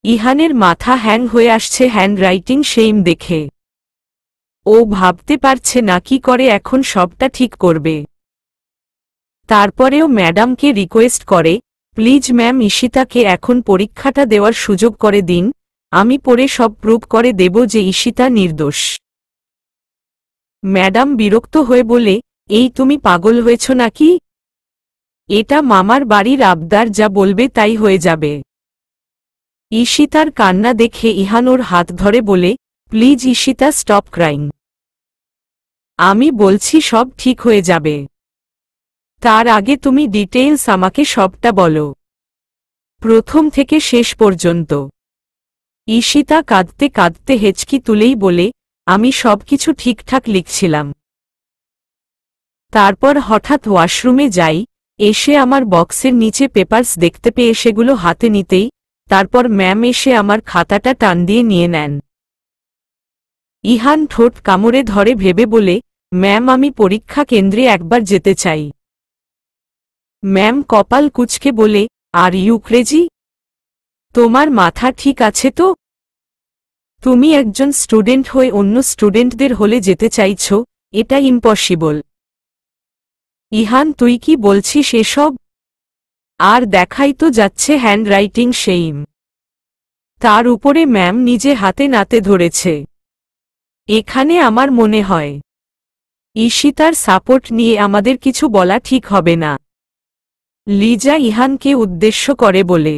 ইহানের মাথা হ্যাং হয়ে আসছে হ্যান্ডরাইটিং সেইম দেখে। ও ভাবতে পারছে না কি করে এখন সবটা ঠিক করবে। তারপরেও ম্যাডামকে রিকোয়েস্ট করে, প্লিজ ম্যাম ঈশিতাকে এখন পরীক্ষাটা দেওয়ার সুযোগ করে দিন, আমি পড়ে সব প্রুভ করে দেব যে ঈশিতা নির্দোষ। ম্যাডাম বিরক্ত হয়ে বলে, এই তুমি পাগল হয়েছ নাকি? এটা মামার বাড়ির আবদার, যা বলবে তাই হয়ে যাবে। ঈশিতার কান্না দেখে ইহান ওর হাত ধরে বলে, প্লিজ ঈশিতা, স্টপ ক্রাইং। আমি বলছি সব ঠিক হয়ে যাবে। তার আগে তুমি ডিটেইলস আমাকে সবটা বলো, প্রথম থেকে শেষ পর্যন্ত। ঈশিতা কাঁদতে কাঁদতে হেঁচকি তুলেই বলে, আমি সবকিছু ঠিকঠাক লিখছিলাম। তারপর হঠাৎ ওয়াশরুমে যাই, এসে আমার বক্সের নিচে পেপারস দেখতে পেয়ে সেগুলো হাতে নিতেই তারপর ম্যাম এসে আমার খাতাটা টান দিয়ে নিয়ে নেন। ইহান ঠোঁট কামড়ে ধরে ভেবে বলে, ম্যাম আমি পরীক্ষা কেন্দ্রে একবার যেতে চাই। ম্যাম কপাল কুঁচকে বলে, আর ইউ ক্রেজি? তোমার মাথা ঠিক আছে তো? তুমি একজন স্টুডেন্ট হয়ে অন্য স্টুডেন্টদের হলে যেতে চাইছ, এটা ইম্পসিবল। ইহান তুই কি বলছিস এসব? আর দেখাই তো যাচ্ছে হ্যান্ডরাইটিং সেইম। তার উপরে ম্যাম নিজে হাতে নাতে ধরেছে। এখানে আমার মনে হয় ঈশিতার সাপোর্ট নিয়ে আমাদের কিছু বলা ঠিক হবে না। লিজা ইহানকে উদ্দেশ্য করে বলে।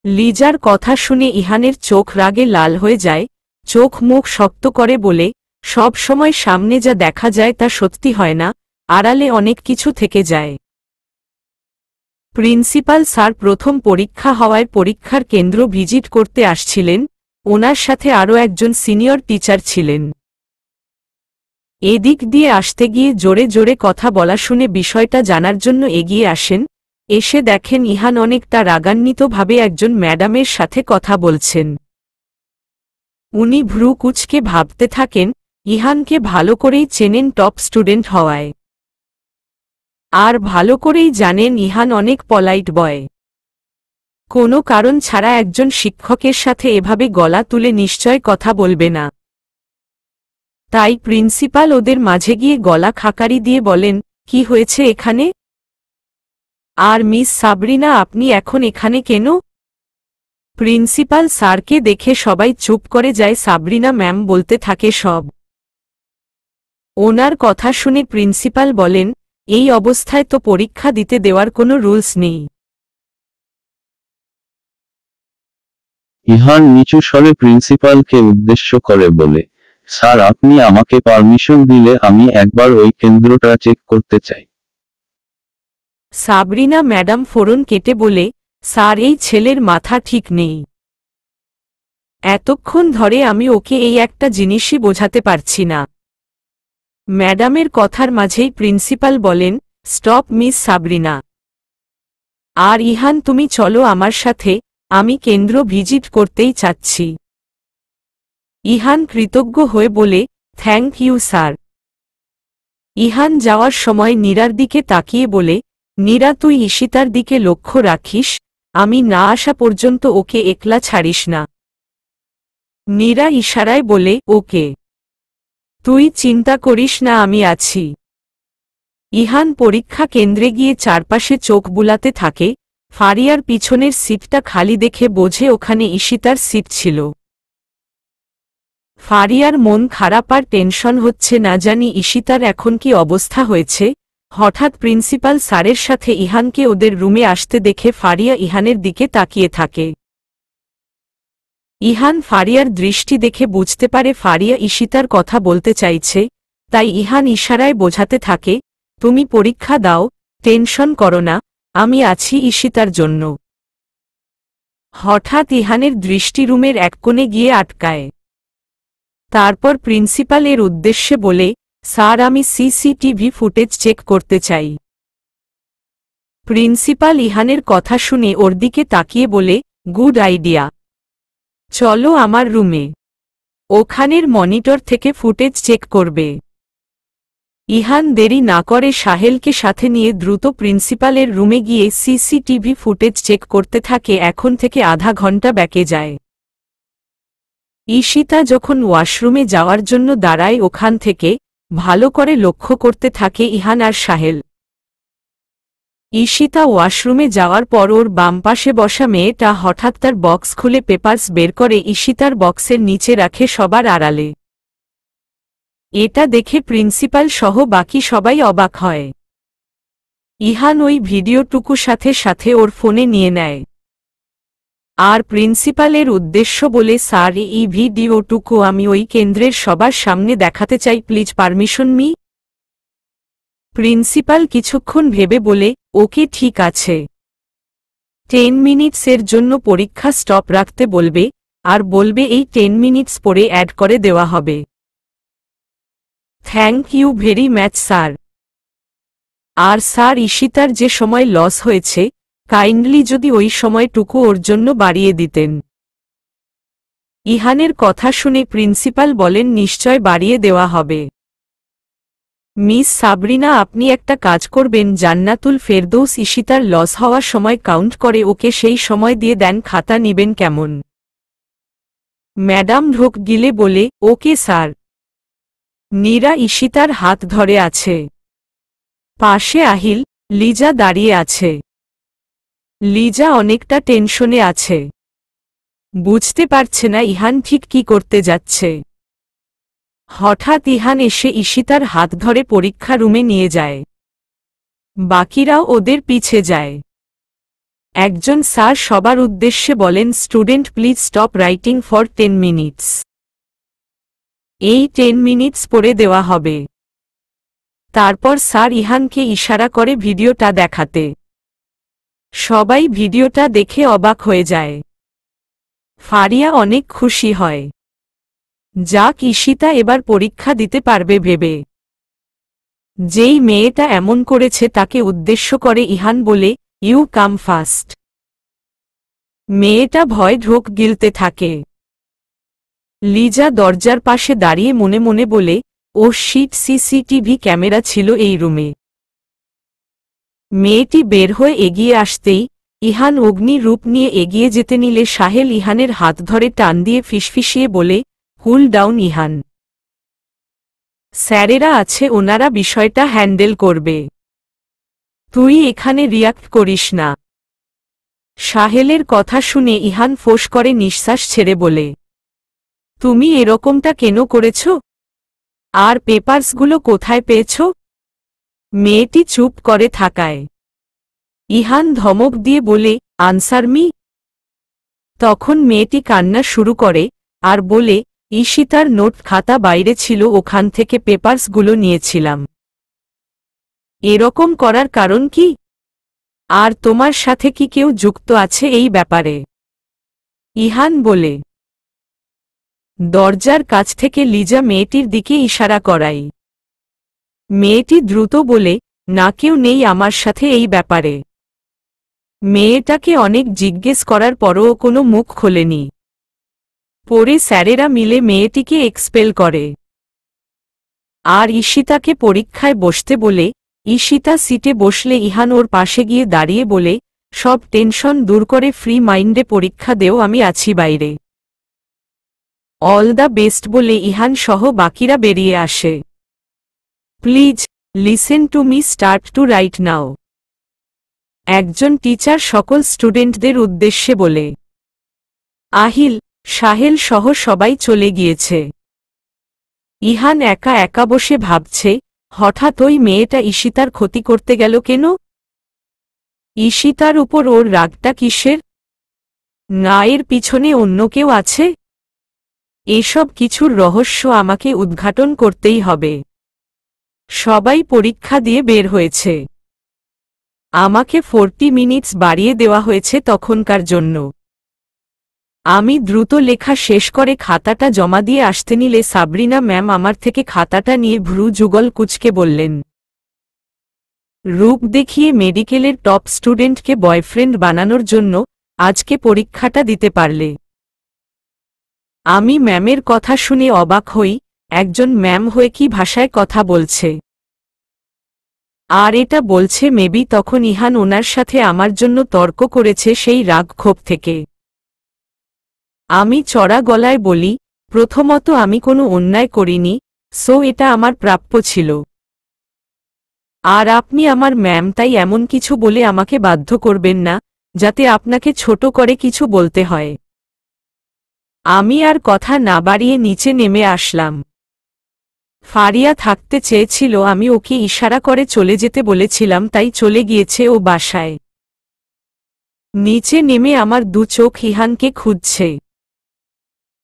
লিজার কথা শুনে ইহানের চোখ রাগে লাল হয়ে যায়, চোখ মুখ শক্ত করে বলে, সব সময় সামনে যা দেখা যায় তা সত্যি হয় না, আড়ালে অনেক কিছু থেকে যায়। প্রিন্সিপাল স্যার প্রথম পরীক্ষা হওয়ায় পরীক্ষার কেন্দ্র ভিজিট করতে আসছিলেন, ওনার সাথে আরও একজন সিনিয়র টিচার ছিলেন। এদিক দিয়ে আসতে গিয়ে জোরে জোরে কথা বলা শুনে বিষয়টা জানার জন্য এগিয়ে আসেন, এসে দেখেন ইহান অনেকটা রাগান্বিতভাবে একজন ম্যাডামের সাথে কথা বলছেন। উনি ভ্রু কুঁচকে ভাবতে থাকেন, ইহানকে ভালো করেই চেনেন টপ স্টুডেন্ট হওয়ায়। আর ভালো করেই জানেন ইহান অনেক পলাইট বয়। কোনো কারণ ছাড়া একজন শিক্ষকের সাথে এভাবে গলা তুলে নিশ্চয় কথা বলবে না। তাই প্রিন্সিপাল ওদের মাঝে গিয়ে গলা খাকারি দিয়ে বলেন, কি হয়েছে এখানে? আর মিস সাবরিনা আপনি এখন এখানে কেন? প্রিন্সিপাল স্যারকে দেখে সবাই চুপ করে যায়, সাবরিনা ম্যাম বলতে থাকে সব। ওনার কথা শুনে প্রিন্সিপাল বলেন, এই অবস্থায় তো পরীক্ষা দিতে দেওয়ার কোনো রুলস নেই। ইহান নিচু স্বরে প্রিন্সিপালকে উদ্দেশ্য করে বলে, স্যার আপনি আমাকে পারমিশন দিলে আমি একবার ওই কেন্দ্রটা চেক করতে চাই। সাবরিনা ম্যাডাম ফোরন কেটে বলে, স্যার এই ছেলের মাথা ঠিক নেই। এতক্ষণ ধরে আমি ওকে এই একটা জিনিসই বোঝাতে পারছি না। ম্যাডামের কথার মাঝেই প্রিন্সিপাল বলেন, স্টপ মিস সাবরিনা। আর ইহান তুমি চলো আমার সাথে, আমি কেন্দ্র ভিজিট করতেই চাচ্ছি। ইহান কৃতজ্ঞ হয়ে বলে, থ্যাংক ইউ স্যার। ইহান যাওয়ার সময় নীরার দিকে তাকিয়ে বলে, নীরা তুই ঈশিতার দিকে লক্ষ্য রাখিস, আমি না আসা পর্যন্ত ওকে একলা ছাড়িস না। নীরা ইশারায় বলে, ওকে। তুই চিন্তা করিস না, আমি আছি। ইহান পরীক্ষা কেন্দ্রে গিয়ে চারপাশে চোখ বুলাতে থাকে, ফারিয়ার পিছনের সিটটা খালি দেখে বোঝে ওখানে ঈশিতার সিট ছিল। ফারিয়ার মন খারাপ আর টেনশন হচ্ছে, না জানি ঈশিতার এখন কি অবস্থা হয়েছে। হঠাৎ প্রিন্সিপাল স্যারের সাথে ইহানকে ওদের রুমে আসতে দেখে ফারিয়া ইহানের দিকে তাকিয়ে থাকে। ইহান ফারিয়ার দৃষ্টি দেখে বুঝতে পারে ফারিয়া ঈশিতার কথা বলতে চাইছে, তাই ইহান ইশারায় বোঝাতে থাকে, তুমি পরীক্ষা দাও, টেনশন করো না, আমি আছি ঈশিতার জন্য। হঠাৎ ইহানের দৃষ্টি রুমের এক কোণে গিয়ে আটকায়। তারপর প্রিন্সিপাল এর উদ্দেশ্যে বলে, স্যার আমি সিসিটিভি ফুটেজ চেক করতে চাই। প্রিন্সিপাল ইহানের কথা শুনে ওর দিকে তাকিয়ে বলে, গুড আইডিয়া, চলো আমার রুমে, ওখানের মনিটর থেকে ফুটেজ চেক করবে। ইহান দেরি না করে সাহেলকে সাথে নিয়ে দ্রুত প্রিন্সিপালের রুমে গিয়ে সিসিটিভি ফুটেজ চেক করতে থাকে। এখন থেকে আধা ঘন্টা ব্যাকে যায়। ঈশিতা যখন ওয়াশরুমে যাওয়ার জন্য দাঁড়ায় ওখান থেকে ভালো করে লক্ষ্য করতে থাকে ইহান আর সাহেল। ঈশিতা ওয়াশরুমে যাওয়ার পর ওর বাম পাশে বসা মেয়েটা হঠাৎ তার বক্স খুলে পেপারস বের করে ঈশিতার বক্সের নিচে রাখে সবার আড়ালে। এটা দেখে প্রিন্সিপাল সহ বাকি সবাই অবাক হয়। ইহান ওই ভিডিওটুকু সাথে সাথে ওর ফোনে নিয়ে নেয় আর প্রিন্সিপালের উদ্দেশ্য বলে, স্যার, এই ভিডিওটুকু আমি ওই কেন্দ্রের সবার সামনে দেখাতে চাই, প্লিজ পারমিশন মি। প্রিন্সিপাল কিছুক্ষণ ভেবে বলে, ওকে, ঠিক আছে। 10 মিনিটসের জন্য পরীক্ষা স্টপ রাখতে বলবে আর বলবে এই 10 মিনিটস পরে অ্যাড করে দেওয়া হবে। Thank you very much sir. আর স্যার, ঈশিতার যে সময় লস হয়েছে কাইন্ডলি যদি ওই সময়টুকু ওর জন্য বাড়িয়ে দিতেন। ইহানের কথা শুনে প্রিন্সিপাল বলেন, নিশ্চয় বাড়িয়ে দেওয়া হবে। মিস সাবরিনা, আপনি একটা কাজ করবেন, জান্নাতুল ফেরদৌস ঈশিতার লস হওয়ার সময় কাউন্ট করে ওকে সেই সময় দিয়ে দেন, খাতা নিবেন কেমন? ম্যাডাম ঢোক গিলে বলে, ওকে স্যার। নীরা ঈশিতার হাত ধরে আছে। পাশে আহিল, লিজা দাঁড়িয়ে আছে। লিজা অনেকটা টেনশনে আছে, বুঝতে পারছে না ইহান ঠিক কি করতে যাচ্ছে। হঠাৎ ইহান এসে ঈশিতার হাত ধরে পরীক্ষা রুমে নিয়ে যায়। বাকিরাও ওদের পিছে যায়। একজন স্যার সবার উদ্দেশ্যে বলেন, student please stop writing for 10 minutes. এই 10 মিনিটস পরে দেওয়া হবে। তারপর স্যার ইহানকে ইশারা করে ভিডিওটা দেখাতে। সবাই ভিডিওটা দেখে অবাক হয়ে যায়। ফারিয়া অনেক খুশি হয়। যাক, ঈশিতা এবার পরীক্ষা দিতে পারবে ভেবে। যেই মেয়েটা এমন করেছে তাকে উদ্দেশ্য করে ইহান বলে, ইউ কাম ফাস্ট। মেয়েটা ভয় ঢোক গিলতে থাকে। লিজা দরজার পাশে দাঁড়িয়ে মনে মনে বলে, ও শিট, সিসিটিভি ক্যামেরা ছিল এই রুমে। মেয়েটি বের হয়ে এগিয়ে আসতেই ইহান অগ্নি রূপ নিয়ে এগিয়ে যেতে নিলে সাহেল ইহানের হাত ধরে টান দিয়ে ফিসফিসিয়ে বলে, কুল ডাউন ইহান। স্যারেরা আছে, ওনারা বিষয়টা হ্যান্ডেল করবে। তুই এখানে রিয়াক্ট করিস না। সাহেলের কথা শুনে ইহান ফোঁস করে নিঃশ্বাস ছেড়ে বলে, তুমি এরকমটা কেন করেছ? আর পেপারসগুলো কোথায় পেয়েছ? মেয়েটি চুপ করে থাকায় ইহান ধমক দিয়ে বলে, আনসার মি। তখন মেয়েটি কান্না শুরু করে আর বলে, ঈশিতার নোট খাতা বাইরে ছিল, ওখান থেকে পেপারসগুলো নিয়েছিলাম। এরকম করার কারণ কি? আর তোমার সাথে কি কেউ যুক্ত আছে এই ব্যাপারে? ইহান বলে। দরজার কাছ থেকে লিজা মেয়েটির দিকে ইশারা করাই। মেয়েটি দ্রুত বলে, না, কেউ নেই আমার সাথে এই ব্যাপারে। মেয়েটাকে অনেক জিজ্ঞেস করার পরও কোনো মুখ খোলেনি। পরে স্যারেরা মিলে মেয়েটিকে এক্সপেল করে আর ঈশিতাকে পরীক্ষায় বসতে বলে। ঈশিতা সিটে বসলে ইহান ওর পাশে গিয়ে দাঁড়িয়ে বলে, সব টেনশন দূর করে ফ্রি মাইন্ডে পরীক্ষা দেও, আমি আছি বাইরে। অল দ্য বেস্ট বলে ইহান সহ বাকিরা বেরিয়ে আসে। Please listen to me, start to write now. একজন টিচার সকল স্টুডেন্টদের উদ্দেশ্যে বলে। আহিল, সাহেল সহ সবাই চলে গিয়েছে। ইহান একা একা বসে ভাবছে, হঠাৎ ওই মেয়েটা ঈশিতার ক্ষতি করতে গেল কেন? ঈশিতার উপর ওর রাগটা কিসের? না এর পিছনে অন্য কেউ আছে? এসব কিছুর রহস্য আমাকে উদ্ঘাটন করতেই হবে। সবাই পরীক্ষা দিয়ে বের হয়েছে। আমাকে 40 মিনিটস বাড়িয়ে দেওয়া হয়েছে তখনকার জন্য। আমি দ্রুত লেখা শেষ করে খাতাটা জমা দিয়ে আসতে নিলে সাবরিনা ম্যাম আমার থেকে খাতাটা নিয়ে ভ্রু যুগল কুঁচকে বললেন, রূপ দেখিয়ে মেডিকেলের টপ স্টুডেন্টকে বয়ফ্রেন্ড বানানোর জন্য আজকে পরীক্ষাটা দিতে পারলে। আমি ম্যামের কথা শুনে অবাক হই, একজন ম্যাম হয়ে কি ভাষায় কথা বলছে। আর এটা বলছে মেবি তখন ইহান ওনার সাথে আমার জন্য তর্ক করেছে সেই রাগ ক্ষোভ থেকে। আমি চড়া গলায় বলি, প্রথমত আমি কোনো অন্যায় করিনি, সো এটা আমার প্রাপ্য ছিল। আর আপনি আমার ম্যাম, তাই এমন কিছু বলে আমাকে বাধ্য করবেন না যাতে আপনাকে ছোট করে কিছু বলতে হয়। আমি আর কথা না বাড়িয়ে নিচে নেমে আসলাম। ফারিয়া থাকতে চেয়েছিল, আমি ওকে ইশারা করে চলে যেতে বলেছিলাম, তাই চলে গিয়েছে ও বাসায়। নিচে নেমে আমার দু চোখ ইহানকে খুঁজছে।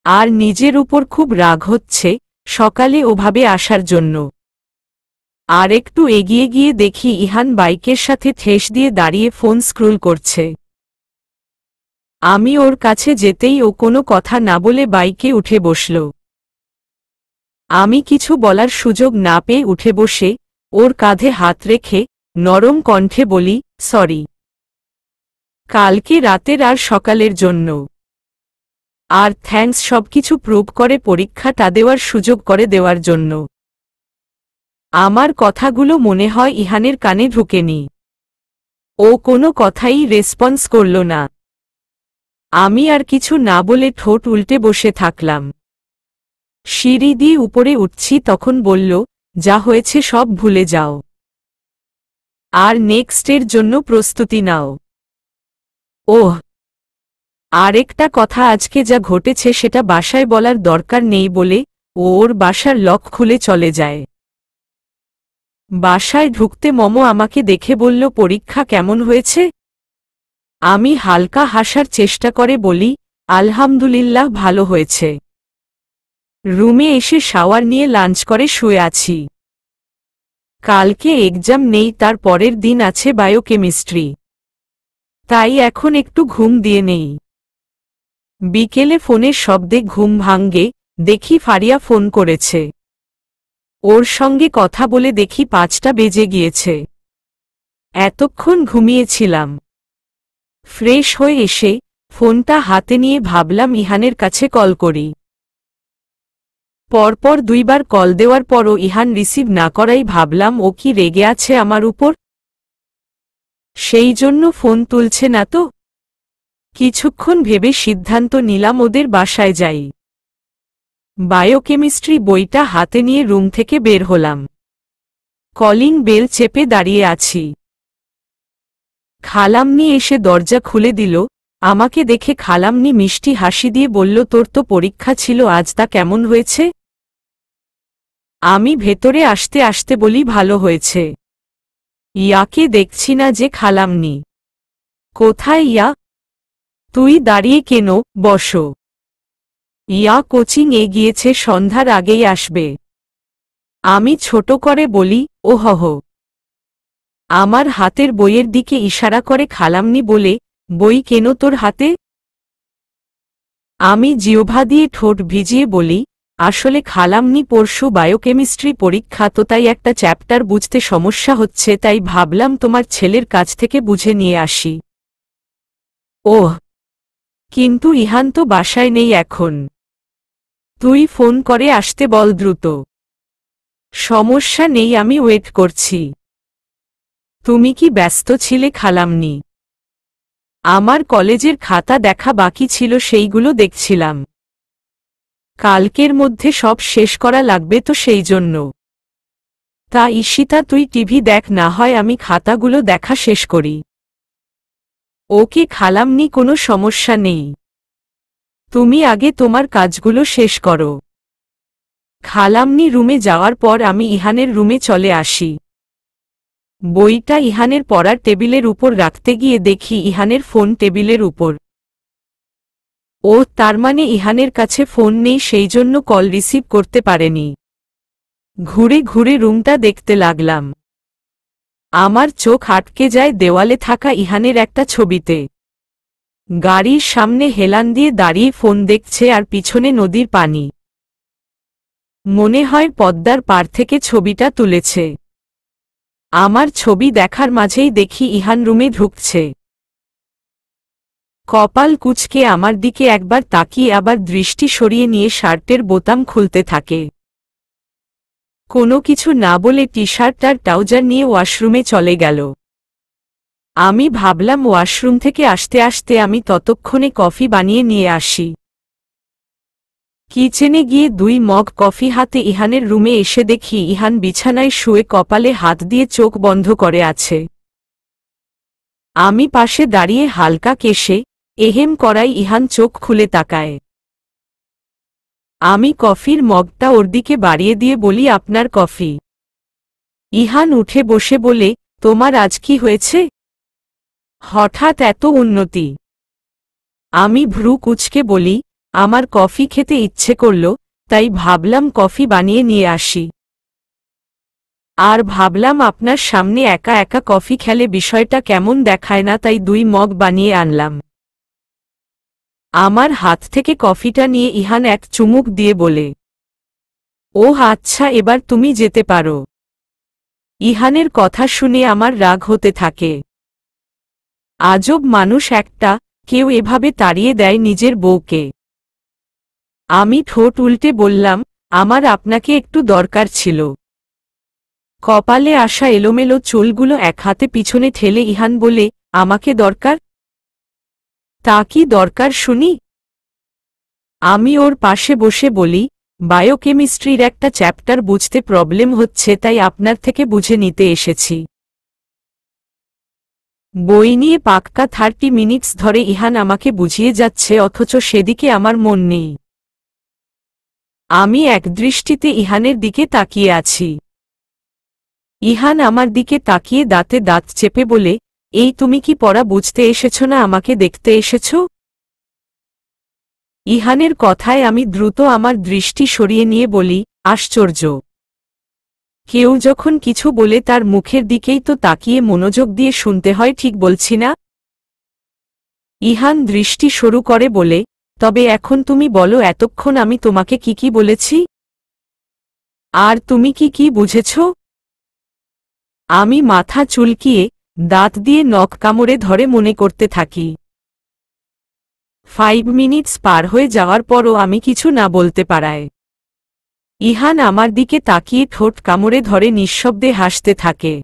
আর নিজের উপর খুব রাগ হচ্ছে সকালে ওভাবে আসার জন্য। আর একটু এগিয়ে গিয়ে দেখি ইহান বাইকের সাথে ঠেস দিয়ে দাঁড়িয়ে ফোন স্ক্রোল করছে। আমি ওর কাছে যেতেই ও কোনো কথা না বলে বাইকে উঠে বসল। আমি কিছু বলার সুযোগ না পেয়ে উঠে বসে ওর কাঁধে হাত রেখে নরম কণ্ঠে বলি, সরি কালকে রাতের আর সকালের জন্য। আর থ্যাঙ্কস সবকিছু প্রুভ করে পরীক্ষাটা দেওয়ার সুযোগ করে দেওয়ার জন্য। আমার কথাগুলো মনে হয় ইহানের কানে ঢুকেনি। ও কোনো কথাই রেসপন্স করল না। আমি আর কিছু না বলে ঠোঁট উল্টে বসে থাকলাম। সিঁড়ি দিয়ে উপরে উঠছি তখন বলল, যা হয়েছে সব ভুলে যাও আর নেক্সটের জন্য প্রস্তুতি নাও। ওহ, আরেকটা কথা, আজকে যা ঘটেছে সেটা বাসায় বলার দরকার নেই বলে ও ওর বাসার লক খুলে চলে যায়। বাসায় ঢুকতে মম আমাকে দেখে বলল, পরীক্ষা কেমন হয়েছে? আমি হালকা হাসার চেষ্টা করে বলি, আলহামদুলিল্লাহ ভালো হয়েছে। রুমে এসে শাওয়ার নিয়ে লাঞ্চ করে শুয়ে আছি। কালকে এক্সাম নেই, তার পরের দিন আছে বায়োকেমিস্ট্রি, তাই এখন একটু ঘুম দিয়ে নেই। বিকেলে ফোনের শব্দে ঘুম ভাঙ্গে, দেখি ফারিয়া ফোন করেছে। ওর সঙ্গে কথা বলে দেখি 5টা বেজে গিয়েছে। এতক্ষণ ঘুমিয়েছিলাম। ফ্রেশ হয়ে এসে ফোনটা হাতে নিয়ে ভাবলাম ইহানের কাছে কল করি। পরপর 2বার কল দেওয়ার পরও ইহান রিসিভ না করাই ভাবলাম ও কি রেগে আছে আমার উপর, সেই জন্য ফোন তুলছে না তো। কিছুক্ষণ ভেবে সিদ্ধান্ত নিলাম ওদের বাসায় যাই। বায়োকেমিস্ট্রি বইটা হাতে নিয়ে রুম থেকে বের হলাম। কলিং বেল চেপে দাঁড়িয়ে আছি। খালামনি এসে দরজা খুলে দিল। আমাকে দেখে খালামনি মিষ্টি হাসি দিয়ে বলল, তোর তো পরীক্ষা ছিল আজ, তা কেমন হয়েছে? আমি ভেতরে আসতে আসতে বলি, ভালো হয়েছে। ইয়াকে দেখছি না যে। খালামনি, কোথায় ইয়া? তুই দাঁড়িয়ে কেন, বসো। ইয়া কোচিং এ গিয়েছে, সন্ধ্যার আগেই আসবে। আমি ছোট করে বলি, ওহহ। আমার হাতের বইয়ের দিকে ইশারা করে খালামনি বলে, বই কেন তোর হাতে? আমি জিহ্বা দিয়ে ঠোঁট ভিজিয়ে বলি, আসলে খালামনি পরশু বায়োকেমিস্ট্রি পরীক্ষা, তো তাই একটা চ্যাপ্টার বুঝতে সমস্যা হচ্ছে, তাই ভাবলাম তোমার ছেলের কাছ থেকে বুঝে নিয়ে আসি। ওহ, কিন্তু ইহান তো বাসায় নেই এখন। তুই ফোন করে আসতে বল দ্রুত। সমস্যা নেই, আমি ওয়েট করছি। তুমি কি ব্যস্ত ছিলে খালামনি? আমার কলেজের খাতা দেখা বাকি ছিল, সেইগুলো দেখছিলাম। কালকের মধ্যে সব শেষ করা লাগবে তো, সেই জন্য। তা ঈশিতা, তুই টিভি দেখ, না হয় আমি খাতাগুলো দেখা শেষ করি। ওকে খালামনি, কোনো সমস্যা নেই। তুমি আগে তোমার কাজগুলো শেষ করো। খালামনি রুমে যাওয়ার পর আমি ইহানের রুমে চলে আসি। বইটা ইহানের পড়ার টেবিলের উপর রাখতে গিয়ে দেখি ইহানের ফোন টেবিলের উপর। ও, তার মানে ইহানের কাছে ফোন নেই, সেই জন্য কল রিসিভ করতে পারেনি। ঘুরে ঘুরে রুমটা দেখতে লাগলাম। আমার চোখ আটকে যায় দেওয়ালে থাকা ইহানের একটা ছবিতে। গাড়ির সামনে হেলান দিয়ে দাঁড়িয়ে ফোন দেখছে আর পিছনে নদীর পানি। মনে হয় পদ্মার পার থেকে ছবিটা তুলেছে। আমার ছবি দেখার মাঝেই দেখি ইহান রুমে ঢুকছে। কপাল কুঁচকে আমার দিকে একবার তাকিয়ে আবার দৃষ্টি সরিয়ে নিয়ে শার্টের বোতাম খুলতে থাকে। কোনো কিছু না বলে টি শার্ট আর ট্রাউজার নিয়ে ওয়াশরুমে চলে গেল। আমি ভাবলাম ওয়াশরুম থেকে আসতে আসতে আমি ততক্ষণে কফি বানিয়ে নিয়ে আসি। কিচেনে গিয়ে 2 মগ কফি হাতে ইহানের রুমে এসে দেখি ইহান বিছানায় শুয়ে কপালে হাত দিয়ে চোখ বন্ধ করে আছে। আমি পাশে দাঁড়িয়ে হালকা কেশে এহেম করাই ইহান চোখ খুলে তাকায়। আমি কফির মগটা ওর দিকে বাড়িয়ে দিয়ে বলি, আপনার কফি। ইহান উঠে বসে বলে, তোমার আজ কি হয়েছে? হঠাৎ এত উন্নতি? আমি ভ্রু কুঁচকে বলি, আমার কফি খেতে ইচ্ছে করল, তাই ভাবলাম কফি বানিয়ে নিয়ে আসি। আর ভাবলাম আপনার সামনে একা একা কফি খেলে বিষয়টা কেমন দেখায় না, তাই 2 মগ বানিয়ে আনলাম। আমার হাত থেকে কফিটা নিয়ে ইহান এক চুমুক দিয়ে বলে, ওহ আচ্ছা, এবার তুমি যেতে পারো। ইহানের কথা শুনে আমার রাগ হতে থাকে। আজব মানুষ একটা, কেউ এভাবে তাড়িয়ে দেয় নিজের বউকে। আমি ঠোঁট উল্টে বললাম, আমার আপনাকে একটু দরকার ছিল। কপালে আসা এলোমেলো চুলগুলো এক হাতে পিছনে ঠেলে ইহান বলে, আমাকে দরকার? তা কি দরকার শুনি? আমি ওর পাশে বসে বলি, বায়োকেমিস্ট্রির একটা চ্যাপ্টার বুঝতে প্রবলেম হচ্ছে, তাই আপনার থেকে বুঝে নিতে এসেছি। বই নিয়ে পাক্কা 30 মিনিটস ধরে ইহান আমাকে বুঝিয়ে যাচ্ছে, অথচ সেদিকে আমার মন নেই। আমি একদৃষ্টিতে ইহানের দিকে তাকিয়ে আছি। ইহান আমার দিকে তাকিয়ে দাঁতে দাঁত চেপে বলে, এই তুমি কি পড়া বুঝতে এসেছ না আমাকে দেখতে এসেছ? ইহানের কথায় আমি দ্রুত আমার দৃষ্টি সরিয়ে নিয়ে বলি, আশ্চর্য, কেউ যখন কিছু বলে তার মুখের দিকেই তো তাকিয়ে মনোযোগ দিয়ে শুনতে হয়, ঠিক বলছি না? ইহান দৃষ্টি সরু করে বলে, তবে এখন তুমি বলো এতক্ষণ আমি তোমাকে কি কি বলেছি? আর তুমি কি কি বুঝেছ? আমি মাথা চুলকিয়ে দাঁত দিয়ে নখ কামড়ে ধরে মনে করতে থাকি। 5 মিনিটস পার হয়ে যাওয়ার পরও আমি কিছু না বলতে পারায় ইহান আমার দিকে তাকিয়ে ঠোঁট কামড়ে ধরে নিঃশব্দে হাসতে থাকে।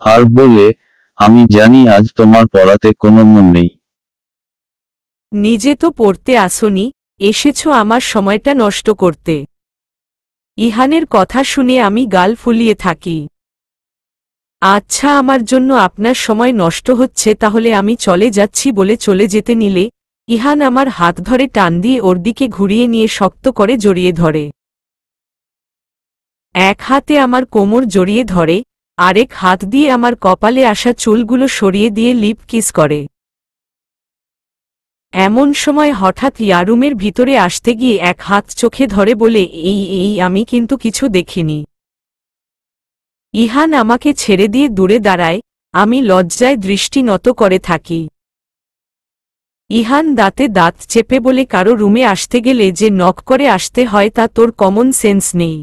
আর বলে, আমি জানি আজ তোমার পড়াতে কোনো মন নেই। নিজে তো পড়তে আসনি, এসেছ আমার সময়টা নষ্ট করতে। ইহানের কথা শুনে আমি গাল ফুলিয়ে থাকি। আচ্ছা, আমার জন্য আপনার সময় নষ্ট হচ্ছে, তাহলে আমি চলে যাচ্ছি বলে চলে যেতে নিলে ইহান আমার হাত ধরে টান দিয়ে ওর দিকে ঘুরিয়ে নিয়ে শক্ত করে জড়িয়ে ধরে। এক হাতে আমার কোমর জড়িয়ে ধরে, আরেক হাত দিয়ে আমার কপালে আসা চুলগুলো সরিয়ে দিয়ে লিপ কিস করে। এমন সময় হঠাৎ ইয়ারুমের ভিতরে আসতে গিয়ে এক হাত চোখে ধরে বলে, এই আমি কিন্তু কিছু দেখিনি। ইহান আমাকে ছেড়ে দিয়ে দূরে দাঁড়ায়, আমি লজ্জায় দৃষ্টি নত করে থাকি। ইহান দাঁতে দাঁত চেপে বলে, কারো রুমে আসতে গেলে যে নক করে আসতে হয় তা তোর কমন সেন্স নেই।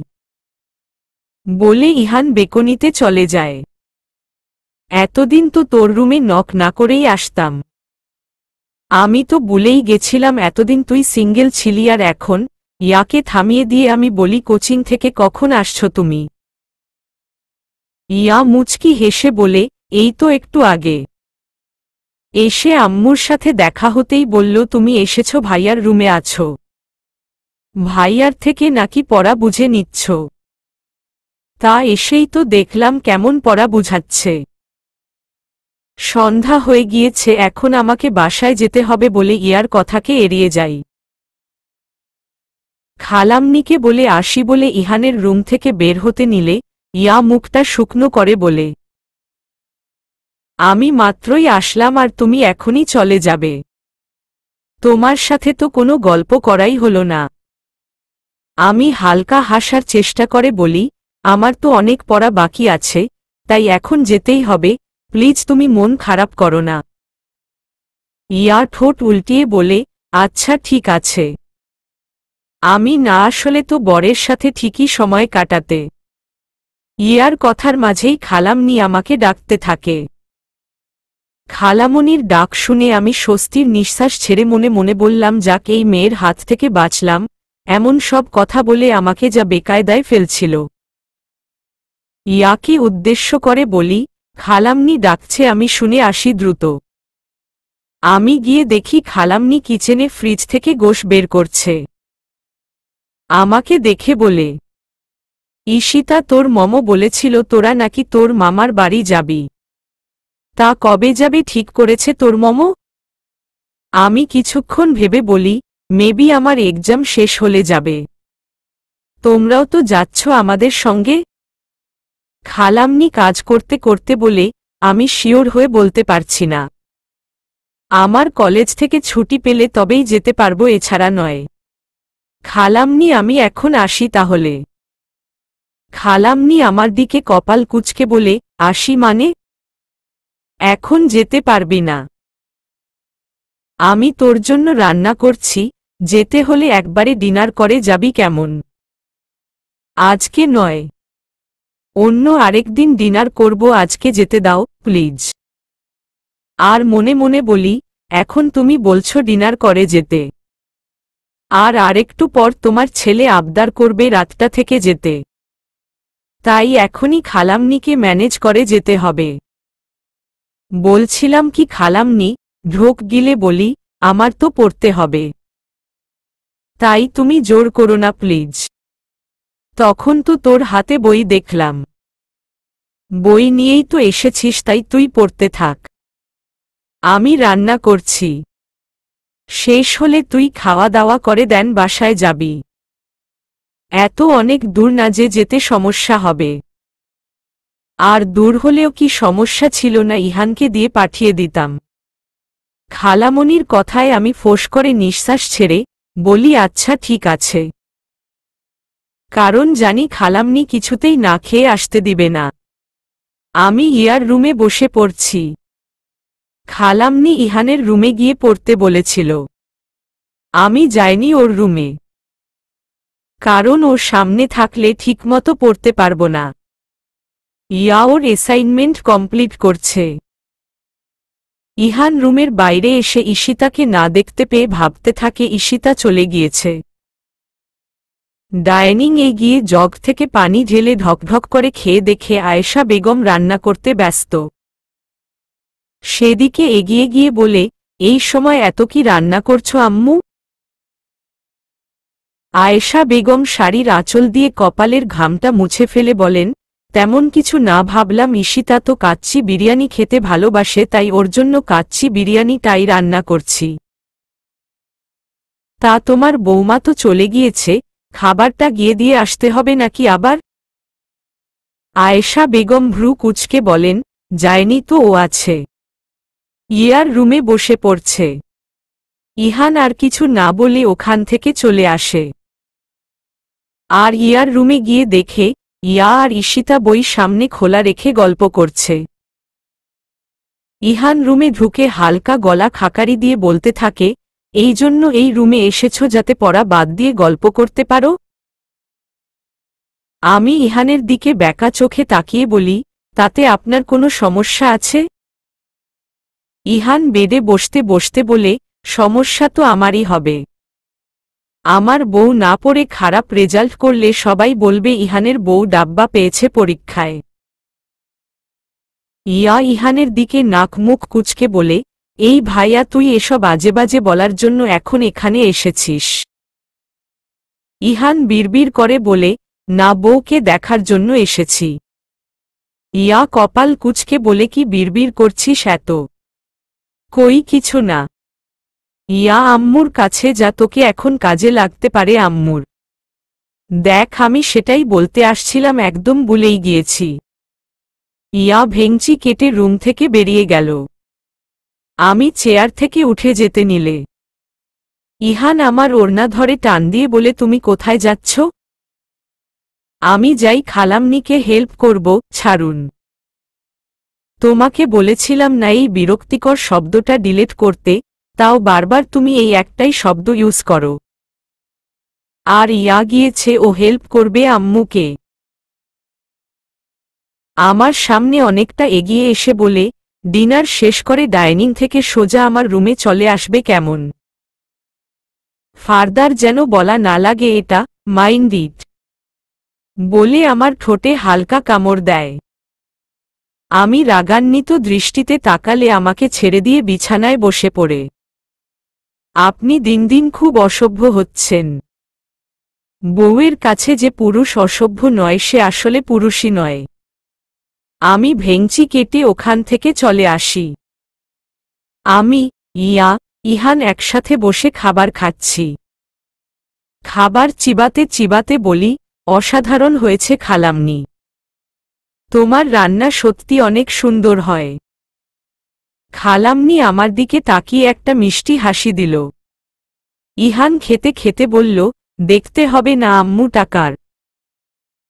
বলে ইহান বেকনিতে চলে যায়। এতদিন তো তোর রুমে নক না করেই আসতাম। আমি তো ভুলেই গেছিলাম এতদিন তুই সিঙ্গেল ছিলি, আর এখন? ইয়াকে থামিয়ে দিয়ে আমি বলি, কোচিং থেকে কখন আসছো তুমি? ইয়া মুচকি হেসে বলে, এই তো একটু আগে। এসে আম্মুর সাথে দেখা হতেই বলল, তুমি এসেছ, ভাইয়ার রুমে আছো। ভাইয়ার থেকে নাকি পড়া বুঝে নিচ্ছ? তা এসেই তো দেখলাম কেমন পড়া বুঝাচ্ছে। সন্ধ্যা হয়ে গিয়েছে, এখন আমাকে বাসায় যেতে হবে বলে ইয়ার কথাকে এড়িয়ে যাই। খালাম্নিকে বলে আসি বলে ইহানের রুম থেকে বের হতে নিলে ইয়া মুখটা শুকনো করে বলে, আমি মাত্রই আসলাম আর তুমি এখনই চলে যাবে? তোমার সাথে তো কোনো গল্প করাই হলো না। আমি হালকা হাসার চেষ্টা করে বলি, আমার তো অনেক পড়া বাকি আছে, তাই এখন যেতেই হবে, প্লিজ তুমি মন খারাপ করো না। ইয়া ঠোঁট উল্টিয়ে বলে, আচ্ছা ঠিক আছে। আমি না আসলে তো বরের সাথে ঠিকই সময় কাটাতে। ইয়ার কথার মাঝেই খালামনি আমাকে ডাকতে থাকে। খালামনির ডাক শুনে আমি স্বস্তির নিঃশ্বাস ছেড়ে মনে মনে বললাম, যাক, এই মেয়ের হাত থেকে বাঁচলাম, এমন সব কথা বলে আমাকে যা বেকায়দায় ফেলছিল। ইয়াকে উদ্দেশ্য করে বলি, খালামনি ডাকছে, আমি শুনে আসি দ্রুত। আমি গিয়ে দেখি খালামনি কিচেনে ফ্রিজ থেকে গোশ বের করছে। আমাকে দেখে বলে, ঈশিতা, তোর মম বলেছিল তোরা নাকি তোর মামার বাড়ি যাবি। তা কবে যাবে ঠিক করেছে তোর মম? আমি কিছুক্ষণ ভেবে বলি, মেবি আমার এক্সাম শেষ হলে যাবে। তোমরাও তো যাচ্ছ আমাদের সঙ্গে? খালামনি কাজ করতে করতে বলে, আমি শিওর হয়ে বলতে পারছি না। আমার কলেজ থেকে ছুটি পেলে তবেই যেতে পারবো, এছাড়া নয়। খালামনি, আমি এখন আসি তাহলে। খালামনি আমার দিকে কপাল কুঁচকে বলে, আসি মানে? এখন যেতে পারবি না। আমি তোর জন্য রান্না করছি, যেতে হলে একবারে ডিনার করে যাবি কেমন? আজকে নয়, অন্য আরেকদিন ডিনার করব, আজকে যেতে দাও প্লিজ। আর মনে মনে বলি, এখন তুমি বলছো ডিনার করে যেতে, আর আরেকটু পর তোমার ছেলে আবদার করবে রাতটা থেকে যেতে। তাই এখনই খালামনিকে ম্যানেজ করে যেতে হবে। বলছিলাম কি খালামনি, ঢোক গিলে বলি, আমার তো পড়তে হবে। তাই তুমি জোর করো না প্লিজ। তখন তো তোর হাতে বই দেখলাম। বই নিয়েই তো এসেছিস, তাই তুই পড়তে থাক। আমি রান্না করছি। শেষ হলে তুই খাওয়া দাওয়া করে দেন বাসায় যাবি। এত অনেক দূর না যে যেতে সমস্যা হবে। আর দূর হলেও কি সমস্যা ছিল না, ইহানকে দিয়ে পাঠিয়ে দিতাম। খালামণির কথায় আমি ফোঁস করে নিঃশ্বাস ছেড়ে বলি, আচ্ছা ঠিক আছে। কারণ জানি খালামনি কিছুতেই না খেয়ে আসতে দিবে না। আমি ইয়ার রুমে বসে পড়ছি। খালামনি ইহানের রুমে গিয়ে পড়তে বলেছিল। আমি যাইনি ওর রুমে, কারণ ওর সামনে থাকলে ঠিকমতো পড়তে পারব না। ইয়া ওর অ্যাসাইনমেন্ট কমপ্লিট করছে। ইহান রুমের বাইরে এসে ঈশিতাকে না দেখতে পেয়ে ভাবতে থাকে ঈশিতা চলে গিয়েছে। ডাইনিং এ গিয়ে জগ থেকে পানি ঢেলে ঢকঢক করে খেয়ে দেখে আয়েশা বেগম রান্না করতে ব্যস্ত। সেদিকে এগিয়ে গিয়ে বলে, এই সময় এত কি রান্না করছো আম্মু? আয়েশা বেগম শাড়ির আঁচল দিয়ে কপালের ঘামটা মুছে ফেলে বলেন, তেমন কিছু না, ভাবলাম ঈশিতা তো কাচ্চি বিরিয়ানি খেতে ভালোবাসে, তাই ওর জন্য কাচ্চি বিরিয়ানিটাই রান্না করছি। তা তোমার বৌমা তো চলে গিয়েছে, খাবারটা গিয়ে দিয়ে আসতে হবে নাকি আবার? আয়েশা বেগম ভ্রু কুঁচকে বলেন, যায়নি তো, ও আছে ইয়ার রুমে বসে পড়ছে। ইহান আর কিছু না বলে ওখান থেকে চলে আসে। আর ইয়ার রুমে গিয়ে দেখে ইয়া আর ঈশিতা বই সামনে খোলা রেখে গল্প করছে। ইহান রুমে ঢুকে হালকা গলা খাকারি দিয়ে বলতে থাকে, এই জন্য এই রুমে এসেছ যাতে পড়া বাদ দিয়ে গল্প করতে পারো? আমি ইহানের দিকে ব্যাকা চোখে তাকিয়ে বলি, তাতে আপনার কোনো সমস্যা আছে? ইহান বেডে বসতে বসতে বলে, সমস্যা তো আমারই হবে। আমার বউ না পড়ে খারাপ রেজাল্ট করলে সবাই বলবে ইহানের বউ ডাব্বা পেয়েছে পরীক্ষায়। ইয়া ইহানের দিকে নাক মুখ কুঁচকে বলে, এই ভাইয়া, তুই এসব আজে বাজে বলার জন্য এখন এখানে এসেছিস? ইহান বিড়বিড় করে বলে, না, বউকে দেখার জন্য এসেছি। ইয়া কপাল কুঁচকে বলে, কি বিড়বিড় করছিস এত? কই কিছু না। ইয়া, আম্মুর কাছে যা, তোকে এখন কাজে লাগতে পারে আম্মুর। দেখ, আমি সেটাই বলতে আসছিলাম, একদম ভুলেই গিয়েছি। ইয়া ভেঙচি কেটে রুম থেকে বেরিয়ে গেল। আমি চেয়ার থেকে উঠে যেতে নিলে ইহান আমার ওড়না ধরে টান দিয়ে বলে, তুমি কোথায় যাচ্ছ? আমি যাই খালামনিকে হেল্প করব, ছাড়ুন। তোমাকে বলেছিলাম না এই বিরক্তিকর শব্দটা ডিলিট করতে, তাও বারবার তুমি এই একটাই শব্দ ইউজ করো। আর ইয়া গিয়েছে ও হেল্প করবে আম্মুকে। আমার সামনে অনেকটা এগিয়ে এসে বলে, ডিনার শেষ করে ডাইনিং থেকে সোজা আমার রুমে চলে আসবে কেমন? ফার্দার যেন বলা না লাগে এটা, মাইন্ড ইট, বলে আমার ঠোঁটে হালকা কামড় দেয়। আমি রাগান্বিত দৃষ্টিতে তাকালে আমাকে ছেড়ে দিয়ে বিছানায় বসে পড়ে। আপনি দিন দিন খুব অসভ্য হচ্ছেন। বউয়ের কাছে যে পুরুষ অসভ্য নয় সে আসলে পুরুষই নয়। আমি ভেঙচি কেটে ওখান থেকে চলে আসি। আমি ইহান একসাথে বসে খাবার খাচ্ছি। খাবার চিবাতে চিবাতে বলি, অসাধারণ হয়েছে খালামণি। তোমার রান্না সত্যি অনেক সুন্দর হয়। খালামণি আমার দিকে তাকিয়ে একটা মিষ্টি হাসি দিল। ইহান খেতে খেতে বলল, দেখতে হবে না আম্মু টাকার।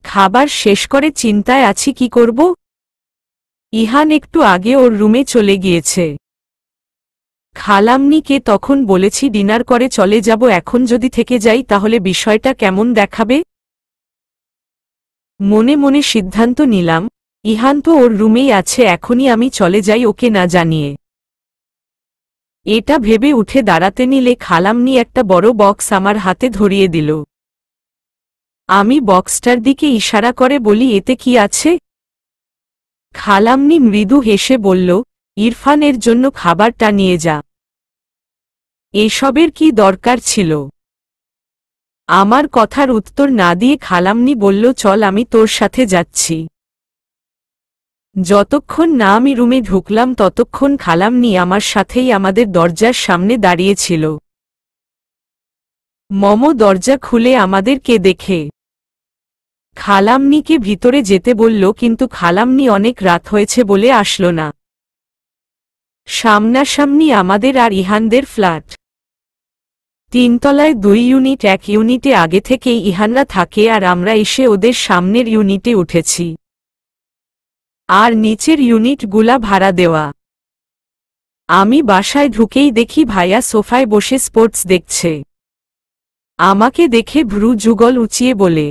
খাবার শেষ করে চিন্তায় আছি কি করব। ইহান একটু আগে ওর রুমে চলে গিয়েছে। খালামণিকে তখন বলেছি ডিনার করে চলে যাব, এখন যদি থেকে যাই তাহলে বিষয়টা কেমন দেখাবে। মনে মনে সিদ্ধান্ত নিলাম, ইহান তো ওর রুমেই আছে, এখনই আমি চলে যাই ওকে না জানিয়ে। এটা ভেবে উঠে দাঁড়াতে নিলে খালামণি একটা বড় বক্স আমার হাতে ধরিয়ে দিল। আমি বক্সটার দিকে ইশারা করে বলি, এতে কি আছে? খালামণি মৃদু হেসে বলল, ইরফানের জন্য খাবারটা নিয়ে যা। এসবের কি দরকার ছিল? আমার কথার উত্তর না দিয়ে খালামণি বলল, চল আমি তোর সাথে যাচ্ছি। যতক্ষণ না আমি রুমে ঢুকলাম ততক্ষণ খালামণি আমার সাথেই আমাদের দরজার সামনে দাঁড়িয়েছিল। মম দরজা খুলে আমাদেরকে দেখে খালামণিকে ভিতরে যেতে বলল, কিন্তু খালামণি অনেক রাত হয়েছে বলে আসলো না। সামনাসামনি আমাদের আর ইহানদের ফ্ল্যাট। 3 তলায় 2 ইউনিট, এক ইউনিটে আগে থেকেই ইহানরা থাকে আর আমরা এসে ওদের সামনের ইউনিটে উঠেছি। আর নিচের ইউনিটগুলা ভাড়া দেওয়া। আমি বাসায় ঢুকেই দেখি ভাইয়া সোফায় বসে স্পোর্টস দেখছে। আমাকে দেখে ভ্রু যুগল উঁচিয়ে বলে,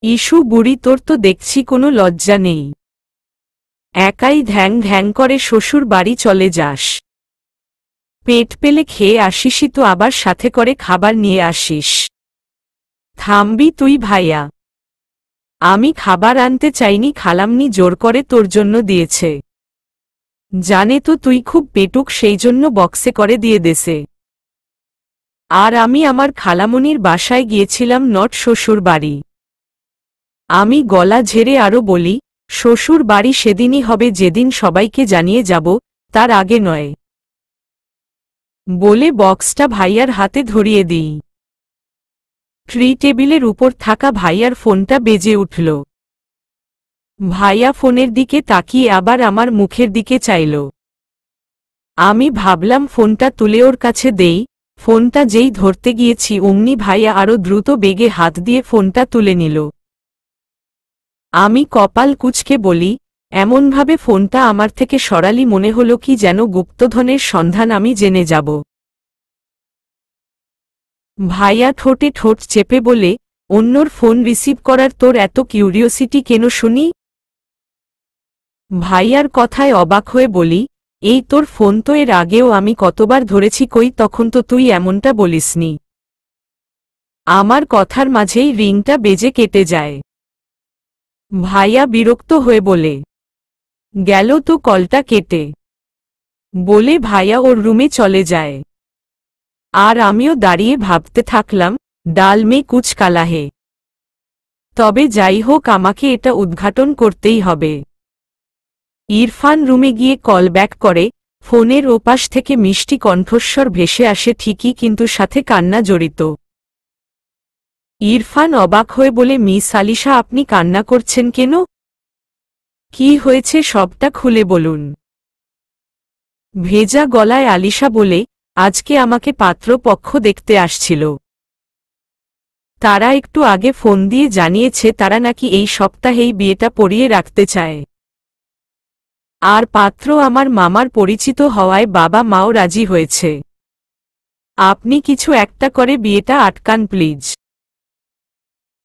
ইস্যু বুড়ি, তোর তো দেখছি কোনো লজ্জা নেই। একাই ধ্যাং ধ্যাং করে শ্বশুর বাড়ি চলে যাস। পেট পেলে খেয়ে আসিসই তো আবার সাথে করে খাবার নিয়ে আসিস। থামবি তুই ভাইয়া। আমি খাবার আনতে চাইনি, খালামণি জোর করে তোর জন্য দিয়েছে। জানে তো তুই খুব পেটুক, সেই জন্য বক্সে করে দিয়ে দেছে। আর আমি আমার খালামণির বাসায় গিয়েছিলাম, নট শ্বশুর বাড়ি। আমি গলা ঝেড়ে আরো বলি, শ্বশুর বাড়ি সেদিনই হবে যেদিন সবাইকে জানিয়ে যাব, তার আগে নয়। বলে বক্সটা ভাইয়ার হাতে ধরিয়ে দিই। ট্রি টেবিলের উপর থাকা ভাইয়ার ফোনটা বেজে উঠল। ভাইয়া ফোনের দিকে তাকিয়ে আবার আমার মুখের দিকে চাইল। আমি ভাবলাম ফোনটা তুলে ওর কাছে দেই। ফোনটা যেই ধরতে গিয়েছি অমনি ভাইয়া আরো দ্রুত বেগে হাত দিয়ে ফোনটা তুলে নিল। আমি কপাল কুঁচকে বলি, এমনভাবে ফোনটা আমার থেকে সরালি মনে হলো কি যেন গুপ্তধনের সন্ধান আমি জেনে যাব। ভাইয়া ঠোঁটে ঠোঁট চেপে বলে, অন্যর ফোন রিসিভ করার তোর এত কিউরিওসিটি কেন শুনি? ভাইয়ার কথায় অবাক হয়ে বলি, এই তোর ফোন তো এর আগেও আমি কতবার ধরেছি, কই তখন তো তুই এমনটা বলিসনি। আমার কথার মাঝেই রিংটা বেজে কেটে যায়। ভাইয়া বিরক্ত হয়ে বলে, গেল তো কলটা কেটে। বলে ভাইয়া ওর রুমে চলে যায়। আর আমিও দাঁড়িয়ে ভাবতে থাকলাম, ডাল মে কুচ কালা হে। তবে যাই হোক, আমাকে এটা উদ্ঘাটন করতেই হবে। ইরফান রুমে গিয়ে কল ব্যাক করে। ফোনের ওপাশ থেকে মিষ্টি কণ্ঠস্বর ভেসে আসে ঠিকই, কিন্তু সাথে কান্না জড়িত। ইরফান অবাক হয়ে বলে, মিস আলিশা, আপনি কান্না করছেন কেন? কি হয়েছে সবটা খুলে বলুন। ভেজা গলায় আলিশা বলে, আজকে আমাকে পাত্রপক্ষ দেখতে আসছিল। তারা একটু আগে ফোন দিয়ে জানিয়েছে তারা নাকি এই সপ্তাহেই বিয়েটা পড়িয়ে রাখতে চায়। আর পাত্র আমার মামার পরিচিত হওয়ায় বাবা মাও রাজি হয়েছে। আপনি কিছু একটা করে বিয়েটা আটকান প্লিজ।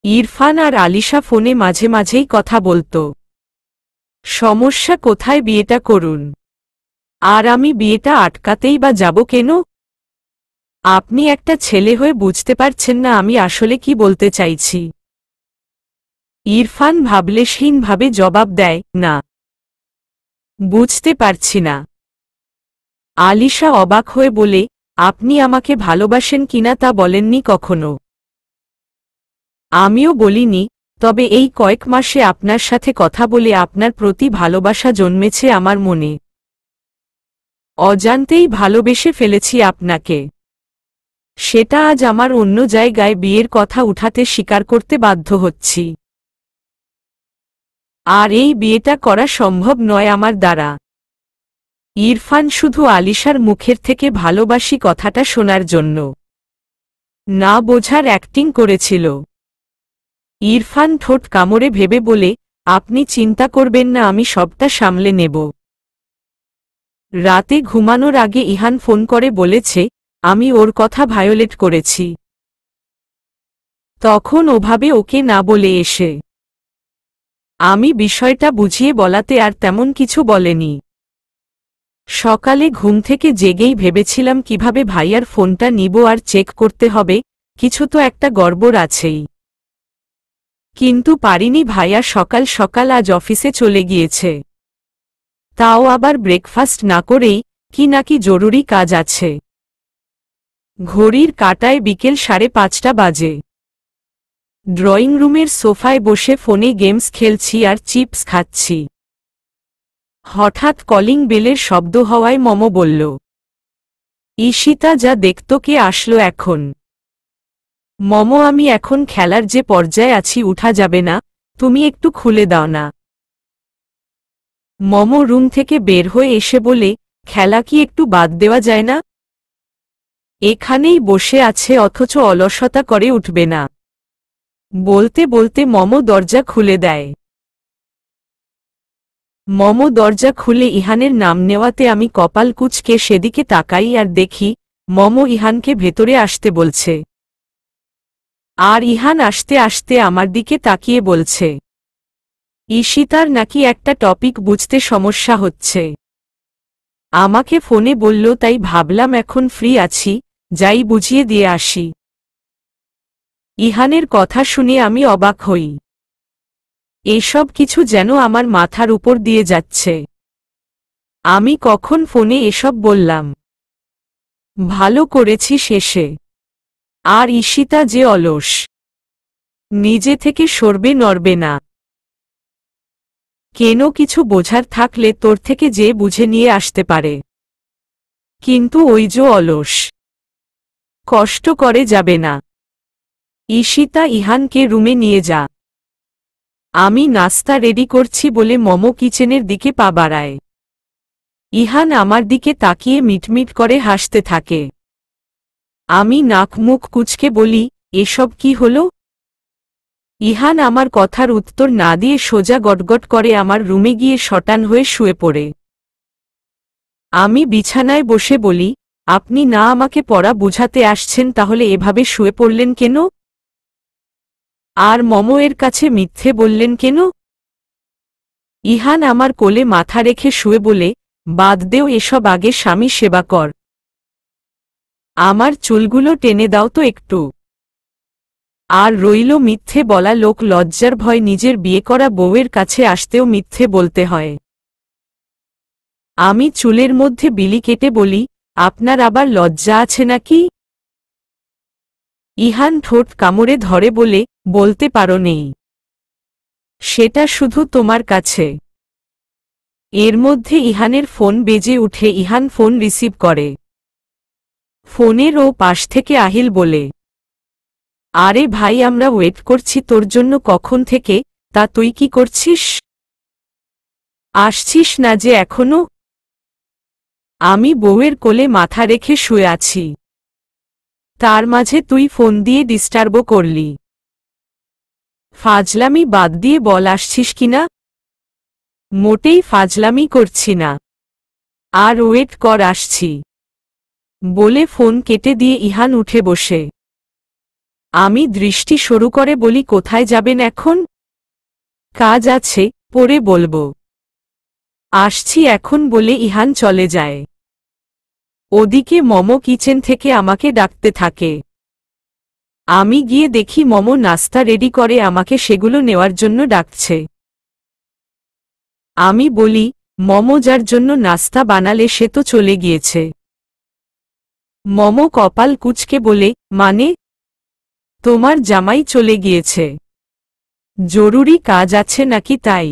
ইরফান আর আলিশা ফোনে মাঝে মাঝেই কথা বলতো। সমস্যা কোথায়, বিয়েটা করুন। আর আমি বিয়েটা আটকাতেই বা যাব কেন? আপনি একটা ছেলে হয়ে বুঝতে পারছেন না আমি আসলে কি বলতে চাইছি? ইরফান ভাবলেশহীনভাবে জবাব দেয়, না। বুঝতে পারছি না। আলিশা অবাক হয়ে বলে, আপনি আমাকে ভালোবাসেন কিনা তা বলেননি কখনো। আমিও বলিনি, তবে এই কয়েক মাসে আপনার সাথে কথা বলে আপনার প্রতি ভালোবাসা জন্মেছে আমার মনে। অজান্তেই ভালোবেসে ফেলেছি আপনাকে। সেটা আজ আমার অন্য জায়গায় বিয়ের কথা উঠাতে স্বীকার করতে বাধ্য হচ্ছি। আর এই বিয়েটা করা সম্ভব নয় আমার দ্বারা। ইরফান শুধু আলিশার মুখের থেকে ভালোবাসি কথাটা শোনার জন্য না বোঝার অ্যাক্টিং করেছিল। ইরফান ঠোঁট কামড়ে ভেবে বলে, আপনি চিন্তা করবেন না, আমি সবটা সামলে নেব। রাতে ঘুমানোর আগে ইহান ফোন করে বলেছে, আমি ওর কথা ভায়োলেট করেছি। তখন ওভাবে ওকে না বলে এসে আমি বিষয়টা বুঝিয়ে বলাতে আর তেমন কিছু বলেনি। সকালে ঘুম থেকে জেগেই ভেবেছিলাম কিভাবে ভাইয়ার ফোনটা নিব আর চেক করতে হবে, কিছু তো একটা গড়বড় আছেই। কিন্তু পারিনি, ভাইয়া সকাল সকাল আজ অফিসে চলে গিয়েছে। তাও আবার ব্রেকফাস্ট না করেই, কি নাকি জরুরি কাজ আছে। ঘড়ির কাঁটায় বিকেল 5:30 বাজে। ড্রয়িং রুমের সোফায় বসে ফোনে গেমস খেলছি আর চিপস খাচ্ছি। হঠাৎ কলিং বেলের শব্দ হওয়ায় মম বলল, ঈশিতা, যা দেখত, কে আসলো এখন? মম, আমি এখন খেলার যে পর্যায়ে আছি উঠা যাবে না, তুমি একটু খুলে দাও না। মম রুম থেকে বের হয়ে এসে বলে, খেলা কি একটু বাদ দেওয়া যায় না? এখানেই বসে আছে অথচ অলসতা করে উঠবে না। বলতে বলতে মম দরজা খুলে দেয়। মম দরজা খুলে ইহানের নাম নেওয়াতে আমি কপাল কুঁচকে সেদিকে তাকাই আর দেখি মম ইহানকে ভেতরে আসতে বলছে। আর ইহান আসতে আসতে আমার দিকে তাকিয়ে বলছে, ঈশিতার নাকি একটা টপিক বুঝতে সমস্যা হচ্ছে। আমাকে ফোনে বলল, তাই ভাবলাম এখন ফ্রি আছি, যাই বুঝিয়ে দিয়ে আসি। ইহানের কথা শুনে আমি অবাক হই। এসব কিছু যেন আমার মাথার উপর দিয়ে যাচ্ছে। আমি কখন ফোনে এসব বললাম? ভালো করেছি শেষে। আর ঈশিতা যে অলস, নিজে থেকে সরবে নড়বে না। কেন কিছু বোঝার থাকলে তোর থেকে যে বুঝে নিয়ে আসতে পারে। কিন্তু ওই যে অলস, কষ্ট করে যাবে না। ঈশিতা, ইহানকে রুমে নিয়ে যা। আমি নাস্তা রেডি করছি বলে মম কিচেনের দিকে পা বাড়ায়। ইহান আমার দিকে তাকিয়ে মিটমিট করে হাসতে থাকে। আমি নাক মুখ কুঁচকে বলি, এসব কি হলো? ইহান আমার কথার উত্তর না দিয়ে সোজা গটগট করে আমার রুমে গিয়ে শটান হয়ে শুয়ে পড়ে। আমি বিছানায় বসে বলি, আপনি না আমাকে পড়া বুঝাতে আসছেন তাহলে এভাবে শুয়ে পড়লেন কেন? আর মম এর কাছে মিথ্যে বললেন কেন? ইহান আমার কোলে মাথা রেখে শুয়ে বলে, বাদ দেও এসব, আগে স্বামী সেবা কর। আমার চুলগুলো টেনে দাও তো একটু। আর রইল মিথ্যে বলা লোক, লজ্জার ভয় নিজের বিয়ে করা বউয়ের কাছে আসতেও মিথ্যে বলতে হয়। আমি চুলের মধ্যে বিলি কেটে বলি, আপনার আবার লজ্জা আছে নাকি? ইহান ঠোঁট কামড়ে ধরে বলে, বলতে পারো নেই। সেটা শুধু তোমার কাছে। এর মধ্যে ইহানের ফোন বেজে উঠে। ইহান ফোন রিসিভ করে। ফোনের ও পাশ থেকে আহিল বলে, আরে ভাই, আমরা ওয়েট করছি তোর জন্য কখন থেকে, তা তুই কি করছিস? আসছিস না যে এখনো? আমি বউয়ের কোলে মাথা রেখে শুয়ে আছি, তার মাঝে তুই ফোন দিয়ে ডিস্টার্বও করলি। ফাজলামি বাদ দিয়ে বল, আসছিস কিনা? মোটেই ফাজলামি করছি না, আর ওয়েট কর, আসছি বলে ফোন কেটে দিয়ে ইহান উঠে বসে। আমি দৃষ্টি সরু করে বলি, কোথায় যাবেন এখন? কাজ আছে, পরে বলবো। আসছি এখন বলে ইহান চলে যায়। ওদিকে মমো কিচেন থেকে আমাকে ডাকতে থাকে। আমি গিয়ে দেখি মমো নাস্তা রেডি করে আমাকে সেগুলো নেওয়ার জন্য ডাকছে। আমি বলি, মমো যার জন্য নাস্তা বানালে সে তো চলে গিয়েছে। মমো কপাল কুঁচকে বলে, মানে? তোমার জামাই চলে গিয়েছে? জরুরি কাজ আছে নাকি তাই?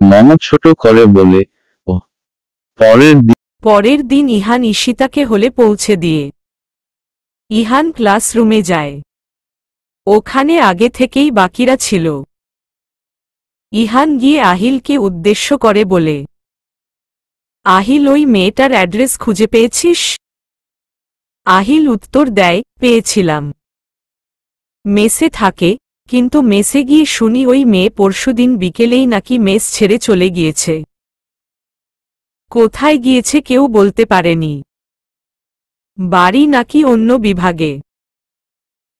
মমো ছোট করে বলে, ও। পরের দিন ইহান ঈশিতাকে হলে পৌঁছে দিয়ে ইহান ক্লাসরুমে যায়। ওখানে আগে থেকেই বাকিরা ছিল। ইহান গিয়ে আহিলকে উদ্দেশ্য করে বলে, আহিল, ওই মেয়েটার অ্যাড্রেস খুঁজে পেয়েছিস? আহিল উত্তর দেয়, পেয়েছিলাম। মেসে থাকে, কিন্তু মেসে গিয়ে শুনি ওই মেয়ে পরশুদিন বিকেলেই নাকি মেস ছেড়ে চলে গিয়েছে। কোথায় গিয়েছে কেউ বলতে পারেনি। বাড়ি নাকি অন্য বিভাগে।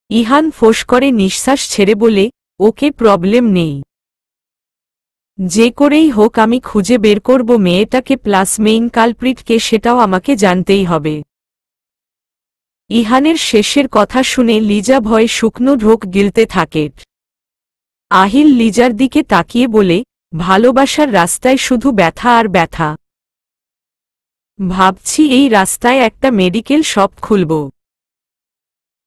ইহান ফোঁস করে নিঃশ্বাস ছেড়ে বলে, ওকে, প্রবলেম নেই। যে করেই হোক আমি খুঁজে বের করব মেয়েটাকে, প্লাস মেইন কালপ্রিটকে, সেটাও আমাকে জানতেই হবে। ইহানের শেষের কথা শুনে লিজা ভয়ে শুকনো ঢোক গিলতে থাকে। আহিল লিজার দিকে তাকিয়ে বলে, ভালোবাসার রাস্তায় শুধু ব্যথা আর ব্যথা। ভাবছি এই রাস্তায় একটা মেডিকেল শপ খুলব।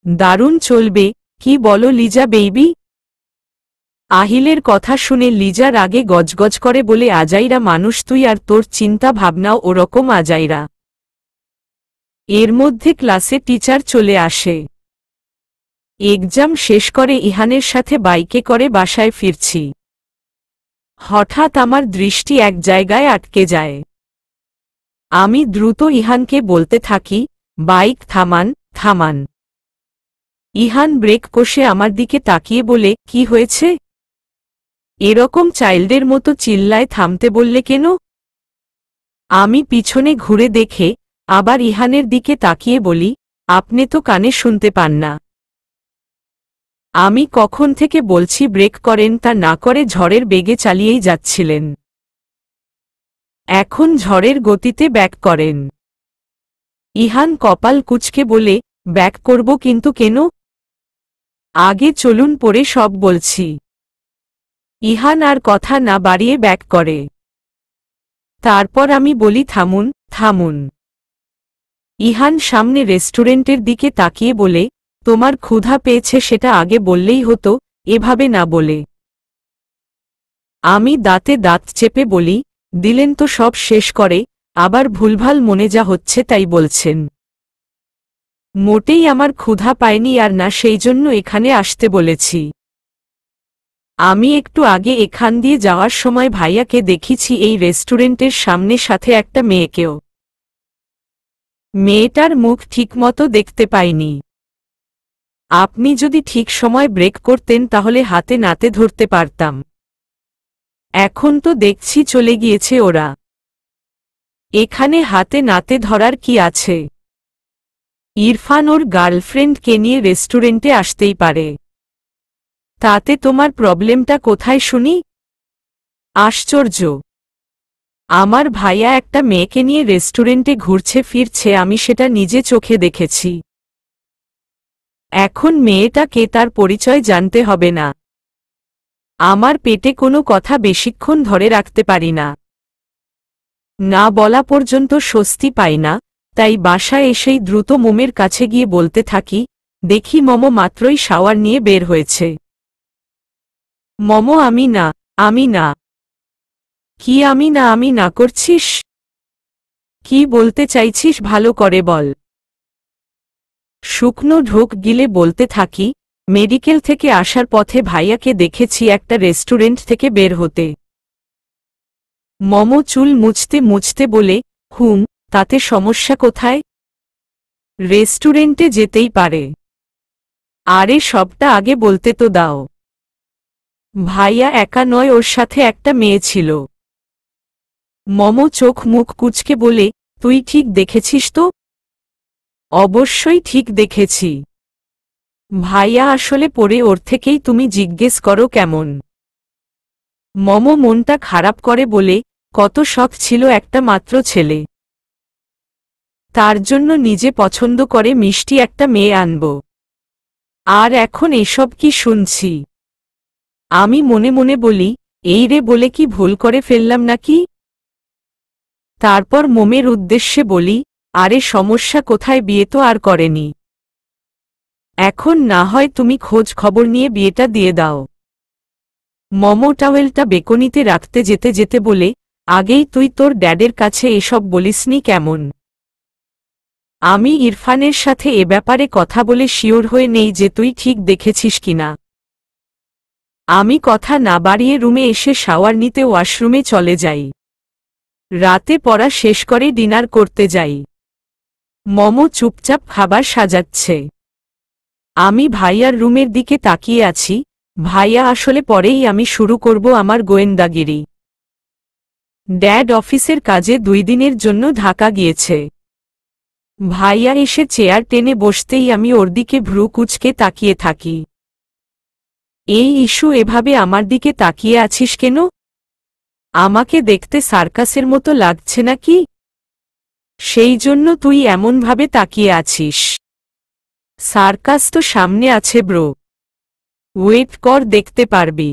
দারুণ চলবে, কি বলো লিজা বেইবি? আহিলের কথা শুনে লিজার আগে গজগজ করে বলে, আজাইরা মানুষ তুই, আর তোর চিন্তা ভাবনাও ওরকম আজাইরা। এর মধ্যে ক্লাসে টিচার চলে আসে। এক্সাম শেষ করে ইহানের সাথে বাইকে করে বাসায় ফিরছি। হঠাৎ আমার দৃষ্টি এক জায়গায় আটকে যায়। আমি দ্রুত ইহানকে বলতে থাকি, বাইক থামান, থামান। ইহান ব্রেক কষে আমার দিকে তাকিয়ে বলে, কি হয়েছে? এরকম চাইল্ডের মতো চিল্লায় থামতে বললে কেন? আমি পিছনে ঘুরে দেখে আবার ইহানের দিকে তাকিয়ে বলি, আপনি তো কানে শুনতে পান না? আমি কখন থেকে বলছি ব্রেক করেন, তা না করে ঝড়ের বেগে চালিয়েই যাচ্ছিলেন। এখন ঝড়ের গতিতে ব্যাক করেন। ইহান কপাল কুঁচকে বলে, ব্যাক করব কিন্তু কেন? আগে চলুন পরে সব বলছি। ইহান আর কথা না বাড়িয়ে ব্যাক করে। তারপর আমি বলি, থামুন, থামুন। ইহান সামনে রেস্টুরেন্টের দিকে তাকিয়ে বলে, তোমার ক্ষুধা পেয়েছে সেটা আগে বললেই হতো, এভাবে না বলে। আমি দাঁতে দাঁত চেপে বলি, দিলেন তো সব শেষ করে, আবার ভুলভাল মনে যা হচ্ছে তাই বলছেন। মোটেই আমার ক্ষুধা পায়নি আর না, সেই জন্য এখানে আসতে বলেছি। আমি একটু আগে এখান দিয়ে যাওয়ার সময় ভাইয়াকে দেখেছি এই রেস্টুরেন্টের সামনে, সাথে একটা মেয়েকেও। মেয়েটার মুখ ঠিকমতো দেখতে পাইনি। আপনি যদি ঠিক সময় ব্রেক করতেন তাহলে হাতে নাতে ধরতে পারতাম। এখন তো দেখছি চলে গিয়েছে ওরা। এখানে হাতে নাতে ধরার কি আছে? ইরফান ওর গার্লফ্রেন্ডকে নিয়ে রেস্টুরেন্টে আসতেই পারে। তাতে তোমার প্রবলেমটা কোথায় শুনি? আশ্চর্য! আমার ভাইয়া একটা মেয়েকে নিয়ে রেস্টুরেন্টে ঘুরছে ফিরছে, আমি সেটা নিজে চোখে দেখেছি। এখন মেয়েটা কে তার পরিচয় জানতে হবে না? আমার পেটে কোনো কথা বেশিক্ষণ ধরে রাখতে পারি না। না বলা পর্যন্ত স্বস্তি পাই না, তাই বাসায় এসেই দ্রুত মোমের কাছে গিয়ে বলতে থাকি, দেখি মমো মাত্রই শাওয়ার নিয়ে বের হয়েছে। মমো, আমি না, আমি না। কি আমি না, আমি না করছিস? কি বলতে চাইছিস ভালো করে বল। শুকনো ঢোক গিলে বলতে থাকি, মেডিকেল থেকে আসার পথে ভাইয়াকে দেখেছি একটা রেস্টুরেন্ট থেকে বের হতে। মমো চুল মুছতে মুছতে বলে, তাতে সমস্যা কোথায়? রেস্টুরেন্টে যেতেই পারে। আরে সবটা আগে বলতে তো দাও। ভাইয়া একা নয়, ওর সাথে একটা মেয়ে ছিল। মমো চোখ মুখ কুঁচকে বলে, তুই ঠিক দেখেছিস তো? অবশ্যই ঠিক দেখেছি। ভাইয়া আসলে পরে ওর থেকেই তুমি জিজ্ঞেস করো কেমন। মমো মনটা খারাপ করে বলে, কত শখ ছিল একটা মাত্র ছেলে। তার জন্য নিজে পছন্দ করে মিষ্টি একটা মেয়ে আনব। আর এখন এসব কি শুনছি? আমি মনে মনে বলি, এই রে বলে কি ভুল করে ফেললাম নাকি? তারপর মোমের উদ্দেশ্যে বলি, আরে সমস্যা কোথায়, বিয়ে তো আর করেনি। এখন না হয় তুমি খোঁজ খবর নিয়ে বিয়েটা দিয়ে দাও। মমো টাওয়েলটা বেকনিতে রাখতে যেতে যেতে বলে, আগেই তুই তোর ড্যাডের কাছে এসব বলিসনি কেমন? আমি ইরফানের সাথে এ ব্যাপারে কথা বলে শিওর হয়ে নেই যে তুই ঠিক দেখেছিস কিনা। আমি কথা না বাড়িয়ে রুমে এসে শাওয়ার নিতে ওয়াশরুমে চলে যাই। রাতে পড়া শেষ করে ডিনার করতে যাই। মমো চুপচাপ খাবার সাজাচ্ছে। আমি ভাইয়ার রুমের দিকে তাকিয়ে আছি। ভাইয়া আসলে পরেই আমি শুরু করব আমার গোয়েন্দাগিরি। ড্যাড অফিসের কাজে 2 দিনের জন্য ঢাকা গিয়েছে। ভাইয়া এসে চেয়ার টেনে বসতেই আমি ওর দিকে ভ্রু কুঁচকে তাকিয়ে থাকি। এই ইস্যু, এভাবে আমার দিকে তাকিয়ে আছিস কেন? আমাকে দেখতে সার্কাসের মতো লাগছে নাকি? সেই জন্য তুই এমনভাবে তাকিয়ে আছিস? সার্কাস তো সামনে আছে ব্রো, ওয়েট কর দেখতে পারবি।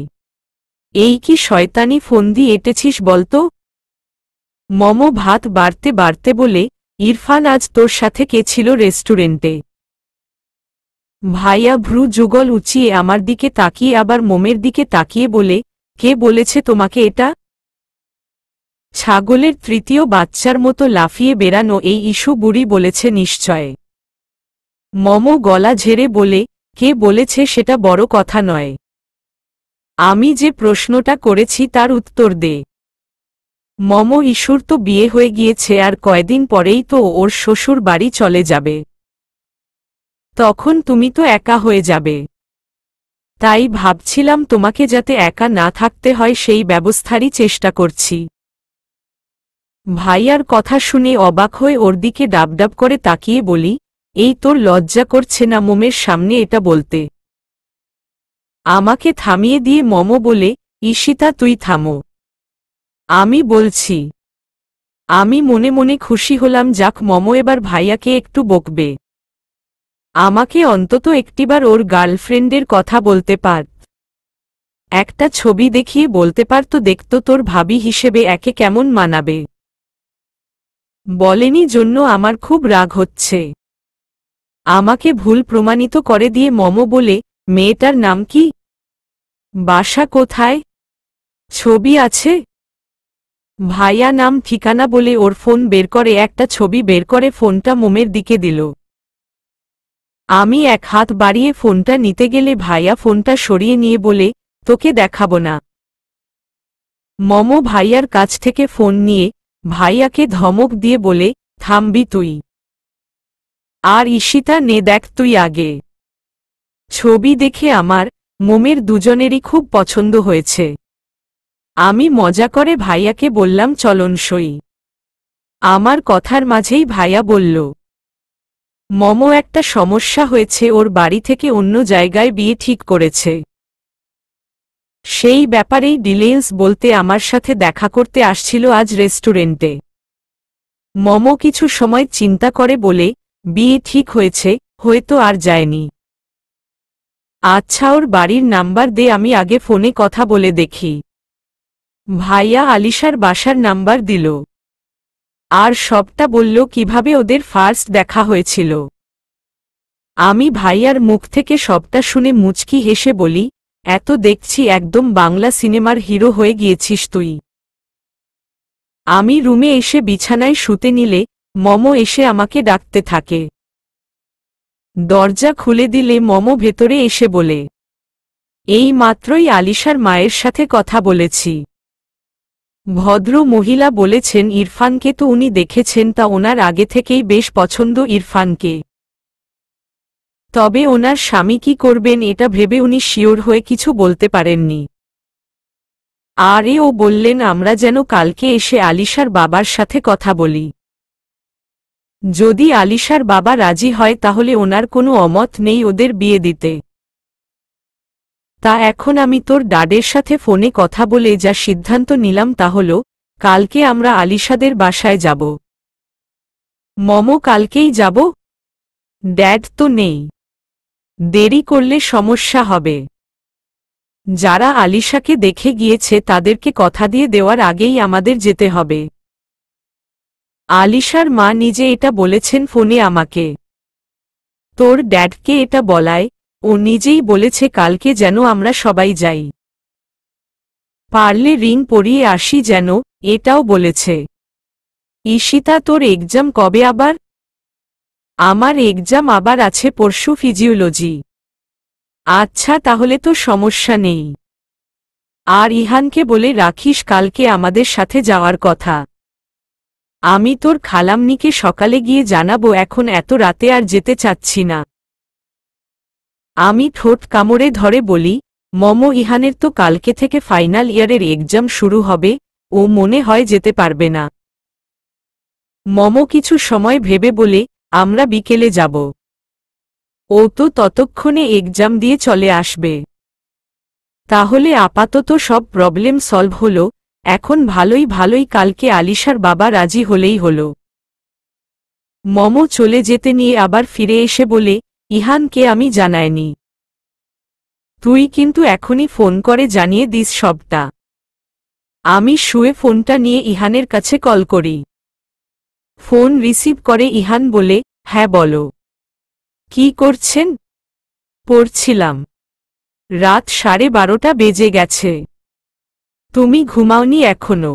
এই কি শয়তানি ফন্দি এঁটেছিস বলতো? মমো ভাত বাড়তে বাড়তে বলে, ইরফান আজ তোর সাথে কে ছিল রেস্টুরেন্টে? ভাইয়া ভ্রু যুগল উঁচিয়ে আমার দিকে তাকিয়ে আবার মোমের দিকে তাকিয়ে বলে, কে বলেছে তোমাকে এটা? ছাগলের 3য় বাচ্চার মতো লাফিয়ে বেরানো এই ইস্যু বুড়ি বলেছে নিশ্চয়। মমো গলা ঝেড়ে বলে, কে বলেছে সেটা বড় কথা নয়। আমি যে প্রশ্নটা করেছি তার উত্তর দে। মমো ইস্যুর তো বিয়ে হয়ে গিয়েছে, আর কয়দিন পরেই তো ওর শ্বশুর বাড়ি চলে যাবে। তখন তুমি তো একা হয়ে যাবে। তাই ভাবছিলাম তোমাকে যাতে একা না থাকতে হয় সেই ব্যবস্থারই চেষ্টা করছি। ভাইয়ার কথা শুনে অবাক হয়ে ওর দিকে ডাবডাব করে তাকিয়ে বলি, এই তোর লজ্জা করছে না মোমের সামনে এটা বলতে? আমাকে থামিয়ে দিয়ে মমো বলে, ঈশিতা তুই থামো, আমি বলছি। আমি মনে মনে খুশি হলাম, যাক মমো এবার ভাইয়াকে একটু বকবে। আমাকে অন্তত একটিবার ওর গার্লফ্রেন্ডের কথা বলতে পারত। একটা ছবি দেখিয়ে বলতে পারত, দেখতো তোর ভাবি হিসেবে একে কেমন মানাবে। বলেনি জন্য আমার খুব রাগ হচ্ছে। আমাকে ভুল প্রমাণিত করে দিয়ে মমো বলে, মেয়েটার নাম কি? বাসা কোথায়? ছবি আছে? ভাইয়া নাম ঠিকানা বলে ওর ফোন বের করে একটা ছবি বের করে ফোনটা মোমের দিকে দিল। আমি এক হাত বাড়িয়ে ফোনটা নিতে গেলে ভাইয়া ফোনটা সরিয়ে নিয়ে বলে, তোকে দেখাবো না। মমো ভাইয়ার কাছ থেকে ফোন নিয়ে ভাইয়াকে ধমক দিয়ে বলে, থামবি তুই? আর ঈশিতা নে দেখ তুই আগে। ছবি দেখে আমার মোমের দুজনেরই খুব পছন্দ হয়েছে। আমি মজা করে ভাইয়াকে বললাম চলনসই। আমার কথার মাঝেই ভাইয়া বলল, মমো একটা সমস্যা হয়েছে, ওর বাড়ি থেকে অন্য জায়গায় বিয়ে ঠিক করেছে। সেই ব্যাপারেই ডিটেইলস বলতে আমার সাথে দেখা করতে আসছিল আজ রেস্টুরেন্টে। মমো কিছু সময় চিন্তা করে বলে, বিয়ে ঠিক হয়েছে, হয়তো আর যায়নি। আচ্ছা ওর বাড়ির নাম্বার দে, আমি আগে ফোনে কথা বলে দেখি। ভাইয়া আলিশার বাসার নাম্বার দিল। আর সবটা বলল কিভাবে ওদের ফার্স্ট দেখা হয়েছিল। আমি ভাইয়ার মুখ থেকে সবটা শুনে মুচকি হেসে বলি, এত দেখছি একদম বাংলা সিনেমার হিরো হয়ে গিয়েছিস তুই। আমি রুমে এসে বিছানায় শুতে নিলে মমো এসে আমাকে ডাকতে থাকে। দরজা খুলে দিলে মমো ভেতরে এসে বলে, এই মাত্রই আলিশার মায়ের সাথে কথা বলেছি। ভদ্র মহিলা বলেছেন ইরফানকে তো উনি দেখেছেন, তা ওনার আগে থেকেই বেশ পছন্দ ইরফানকে। তবে ওনার স্বামী কি করবেন এটা ভেবে উনি শিওর হয়ে কিছু বলতে পারেননি। আর ও বললেন আমরা যেন কালকে এসে আলিশার বাবার সাথে কথা বলি। যদি আলিশার বাবা রাজি হয় তাহলে ওনার কোনো অমত নেই ওদের বিয়ে দিতে। তা এখন আমি তোর ড্যাডের সাথে ফোনে কথা বলে যা সিদ্ধান্ত নিলাম তা হলো, কালকে আমরা আলিশাদের বাসায় যাব। মমো কালকেই যাব? ড্যাড তো নেই, দেরি করলে সমস্যা হবে। যারা আলিশাকে দেখে গিয়েছে তাদেরকে কথা দিয়ে দেওয়ার আগেই আমাদের যেতে হবে। আলিশার মা নিজে এটা বলেছেন ফোনে আমাকে। তোর ড্যাডকে এটা বলায়, ও নিজেই বলেছে কালকে যেন আমরা সবাই যাই। পারলে রিং পরিয়ে আসি যেন, এটাও বলেছে। ঈশিতা, তোর এক্সাম কবে আবার? আমার এক্সাম আবার আছে পরশু, ফিজিওলজি। আচ্ছা, তাহলে তো সমস্যা নেই। আর ইহানকে বলে রাখিস কালকে আমাদের সাথে যাওয়ার কথা। আমি তোর খালাম্নিকে সকালে গিয়ে জানাবো, এখন এত রাতে আর যেতে চাচ্ছি না। আমি ঠোঁট কামড়ে ধরে বলি, মমো, ইহানের তো কালকে থেকে ফাইনাল ইয়ারের এক্সাম শুরু হবে, ও মনে হয় যেতে পারবে না। মমো কিছু সময় ভেবে বলে, আমরা বিকেলে যাব। ও তো ততক্ষণে এক্সাম দিয়ে চলে আসবে। তাহলে আপাতত সব প্রবলেম সলভ হলো। এখন ভালোই কালকে আলিশার বাবা রাজি হলেই হলো। মমো চলে যেতে নিয়ে আবার ফিরে এসে বলে, ইহানকে আমি জানাইনি। তুই কিন্তু এখনই ফোন করে জানিয়ে দিস সবটা। আমি শুয়ে ফোনটা নিয়ে ইহানের কাছে কল করি। ফোন রিসিভ করে ইহান বলে, হ্যাঁ বলো। কি করছেন? পড়ছিলাম। রাত 12:30 বেজে গেছে। তুমি ঘুমাওনি এখনো?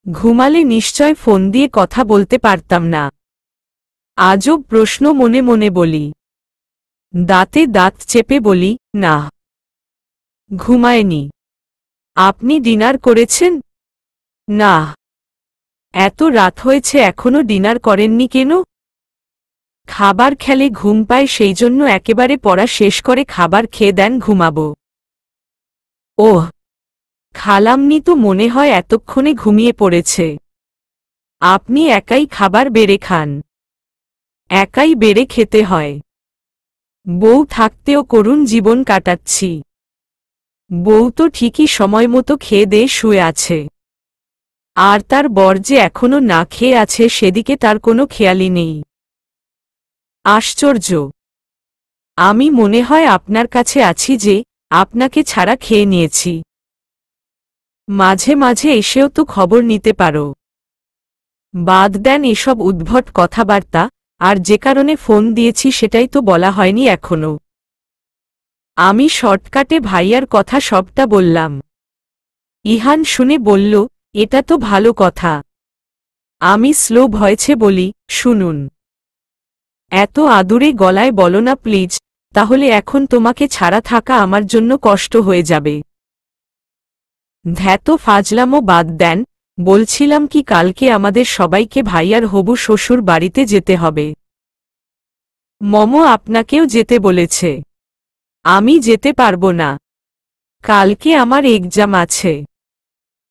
ঘুমালে নিশ্চয় ফোন দিয়ে কথা বলতে পারতাম না। আজব প্রশ্ন মনে মনে বলি। দাঁতে দাঁত চেপে বলি, না, ঘুমায়নি। আপনি ডিনার করেছেন? না। এত রাত হয়েছে এখনো ডিনার করেননি কেন? খাবার খেলে ঘুম পায়, সেই জন্য একেবারে পড়া শেষ করে খাবার খেয়ে দেন ঘুমাবো। ওহ, খালাম্নি তো মনে হয় এতক্ষণে ঘুমিয়ে পড়েছে। আপনি একাই খাবার বেড়ে খান? একাই বেড়ে খেতে হয়। বউ থাকতেও করুণ জীবন কাটাচ্ছি। বউ তো ঠিকই সময় মতো খেয়ে দিয়ে শুয়ে আছে। আর তার বর যে এখনো না খেয়ে আছে সেদিকে তার কোনো খেয়ালই নেই। আশ্চর্য। আমি মনে হয় আপনার কাছে আছি যে আপনাকে ছাড়া খেয়ে নিয়েছি। মাঝে মাঝে এসেও তো খবর নিতে পারো। বাদ দেন এসব উদ্ভট কথাবার্তা, আর যে কারণে ফোন দিয়েছি সেটাই তো বলা হয়নি এখনো। আমি শর্টকাটে ভাইয়ার কথা সবটা বললাম। ইহান শুনে বলল, এটা তো ভালো কথা। আমি স্লো ভয়েসে বলি, শুনুন। এত আদুরে গলায় বলো না প্লিজ, তাহলে এখন তোমাকে ছাড়া থাকা আমার জন্য কষ্ট হয়ে যাবে। ধ্যাত ফাজলামো বাদ দেন, বলছিলাম কি কালকে আমাদের সবাইকে ভাইয়ার হবু শ্বশুর বাড়িতে যেতে হবে। মমো আপনাকেও যেতে বলেছে। আমি যেতে পারবো না। কালকে আমার এক্সাম আছে।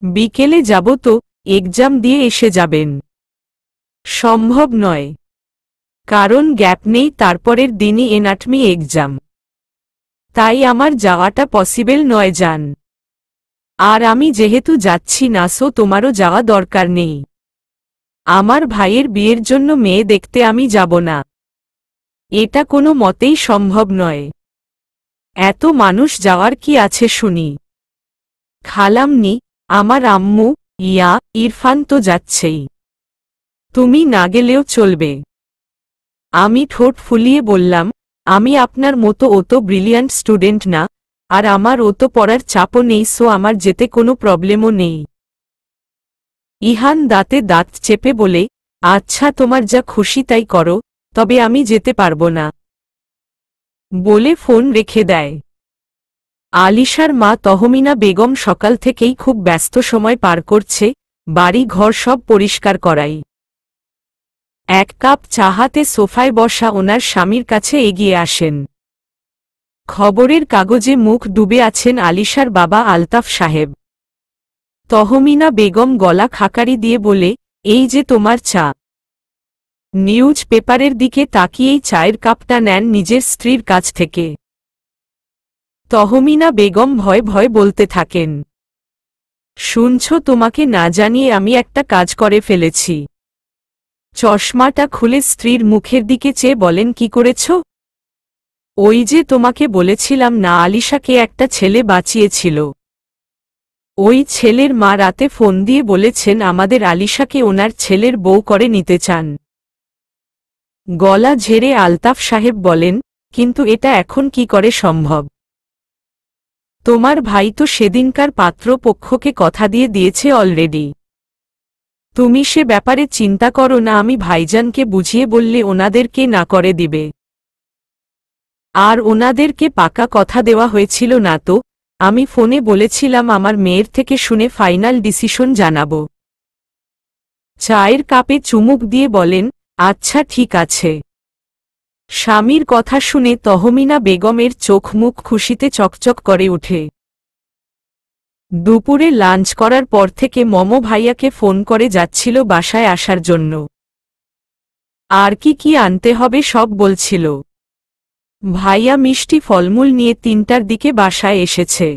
বিকেলে যাব তো, এক্সাম দিয়ে এসে যাবেন। সম্ভব নয়। কারণ গ্যাপ নেই, তারপরের দিনই এনাটমি এক্সাম। তাই আমার যাওয়াটা পসিবল নয় জান। আর আমি যেহেতু যাচ্ছি না, সো তোমারও যাওয়া দরকার নেই। আমার ভাইয়ের বিয়ের জন্য মেয়ে দেখতে আমি যাব না। এটা কোনো মতেই সম্ভব নয়। এত মানুষ যাওয়ার কি আছে শুনি? খালাম্নি, আমার আম্মু, ইয়া, ইরফান তো যাচ্ছেই। তুমি না গেলেও চলবে। আমি ঠোঁট ফুলিয়ে বললাম, আমি আপনার মতো অত ব্রিলিয়ান্ট স্টুডেন্ট না, আর আমার অত পড়ার চাপও নেই, সো আমার যেতে কোনো প্রবলেমও নেই। ইহান দাঁতে দাঁত চেপে বলে, আচ্ছা তোমার যা খুশি তাই করো, তবে আমি যেতে পারবো না। বলে ফোন রেখে দেয়। আলিশার মা তহমিনা বেগম সকাল থেকেই খুব ব্যস্ত সময় পার করছে, বাড়ি ঘর সব পরিষ্কার করাই। এক কাপ চা হাতে সোফায় বসা ওনার স্বামীর কাছে এগিয়ে আসেন। খবরের কাগজে মুখ ডুবে আছেন আলিশার বাবা আলতাফ সাহেব। তহমিনা বেগম গলা খাকারি দিয়ে বলে, এই যে তোমার চা। নিউজ পেপারের দিকে তাকিয়েই চায়ের কাপটা নেন নিজের স্ত্রীর কাছ থেকে। তহমিনা বেগম ভয় ভয় বলতে থাকেন, শুনছ, তোমাকে না জানিয়ে আমি একটা কাজ করে ফেলেছি। চশমাটা খুলে স্ত্রীর মুখের দিকে চেয়ে বলেন, কি করেছ? ওই যে তোমাকে বলেছিলাম না, আলিশাকে একটা ছেলে বাঁচিয়েছিল। ওই ছেলের মা রাতে ফোন দিয়ে বলেছেন আমাদের আলিশাকে ওনার ছেলের বউ করে নিতে চান। গলা ঝেড়ে আলতাফ সাহেব বলেন, কিন্তু এটা এখন কি করে সম্ভব? তোমার ভাই তো সেদিনকার পাত্রপক্ষকে কথা দিয়ে দিয়েছে অলরেডি। তুমি সে ব্যাপারে চিন্তা করো না, আমি ভাইজানকে বুঝিয়ে বললে ওনাদেরকে না করে দিবে। আর ওনাদেরকে পাকা কথা দেওয়া হয়েছিল না তো? আমি ফোনে বলেছিলাম আমার মেয়ের থেকে শুনে ফাইনাল ডিসিশন জানাবো। চায়ের কাপে চুমুক দিয়ে বলেন, আচ্ছা ঠিক আছে। স্বামীর কথা শুনে তহমিনা বেগমের চোখ মুখ খুশিতে চকচক করে ওঠে। দুপুরে লাঞ্চ করার পর থেকে মমো ভাইয়াকে ফোন করে যাচ্ছিল বাসায় আসার জন্য। আর কি কি আনতে হবে সব বলছিল। ভাইয়া মিষ্টি ফলমূল নিয়ে 3টার দিকে বাসায় এসেছে।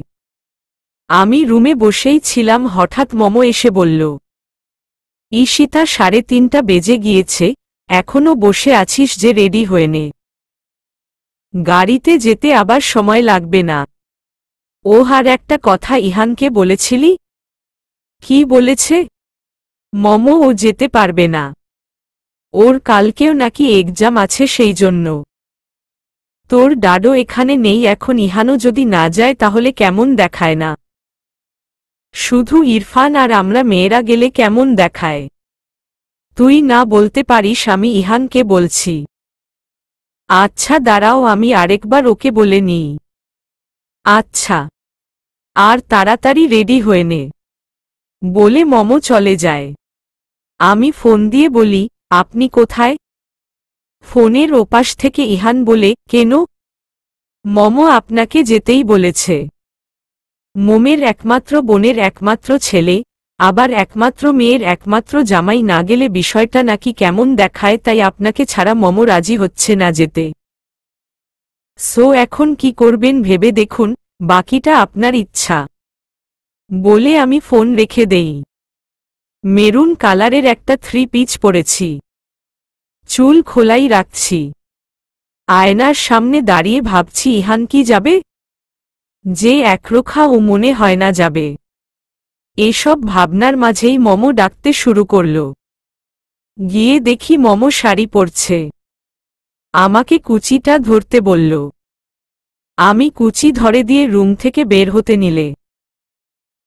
আমি রুমে বসেই ছিলাম, হঠাৎ মমো এসে বলল, ঈশিতা 3:30 বেজে গিয়েছে, এখনো বসে আছিস যে, রেডি হয়ে নে। গাড়িতে যেতে আবার সময় লাগবে না। ও আর একটা কথা ইহানকে বলেছিলি? কি বলেছে? মমো ও যেতে পারবে না। ওর কালকেও নাকি এক্সাম আছে, সেই জন্য। তোর ডাডো এখানে নেই এখন, ইহানও যদি না যায় তাহলে কেমন দেখায় না? শুধু ইরফান আর আমরা মেয়েরা গেলে কেমন দেখায়? তুই না বলতে পারিস? আমি ইহানকে বলছি। আচ্ছা দাঁড়াও, আমি আরেকবার ওকে বলে নিই। আচ্ছা। আর তাড়াতাড়ি রেডি হয়ে নে। বলে মমো চলে যায়। আমি ফোন দিয়ে বলি, আপনি কোথায়? ফোনের ওপাশ থেকে ইহান বলে, কেন? মমো আপনাকে যেতেই বলেছে। মোমের একমাত্র বোনের একমাত্র ছেলে, আবার একমাত্র মেয়ের একমাত্র জামাই না গেলে বিষয়টা নাকি কেমন দেখায়, তাই আপনাকে ছাড়া মমো রাজি হচ্ছে না যেতে। সো এখন কি করবেন ভেবে দেখুন, বাকিটা আপনার ইচ্ছা। বলে আমি ফোন রেখে দেই। মেরুন কালারের একটা 3 পিস পরেছি। চুল খোলাই রাখছি। আয়নার সামনে দাঁড়িয়ে ভাবছি ইহান কি যাবে? যে একরোখা ও মনে হয় না যাবে। এসব ভাবনার মাঝেই মমো ডাকতে শুরু করল। গিয়ে দেখি মমো শাড়ি পরছে। আমাকে কুচিটা ধরতে বলল। আমি কুচি ধরে দিয়ে রুম থেকে বের হতে নিলে,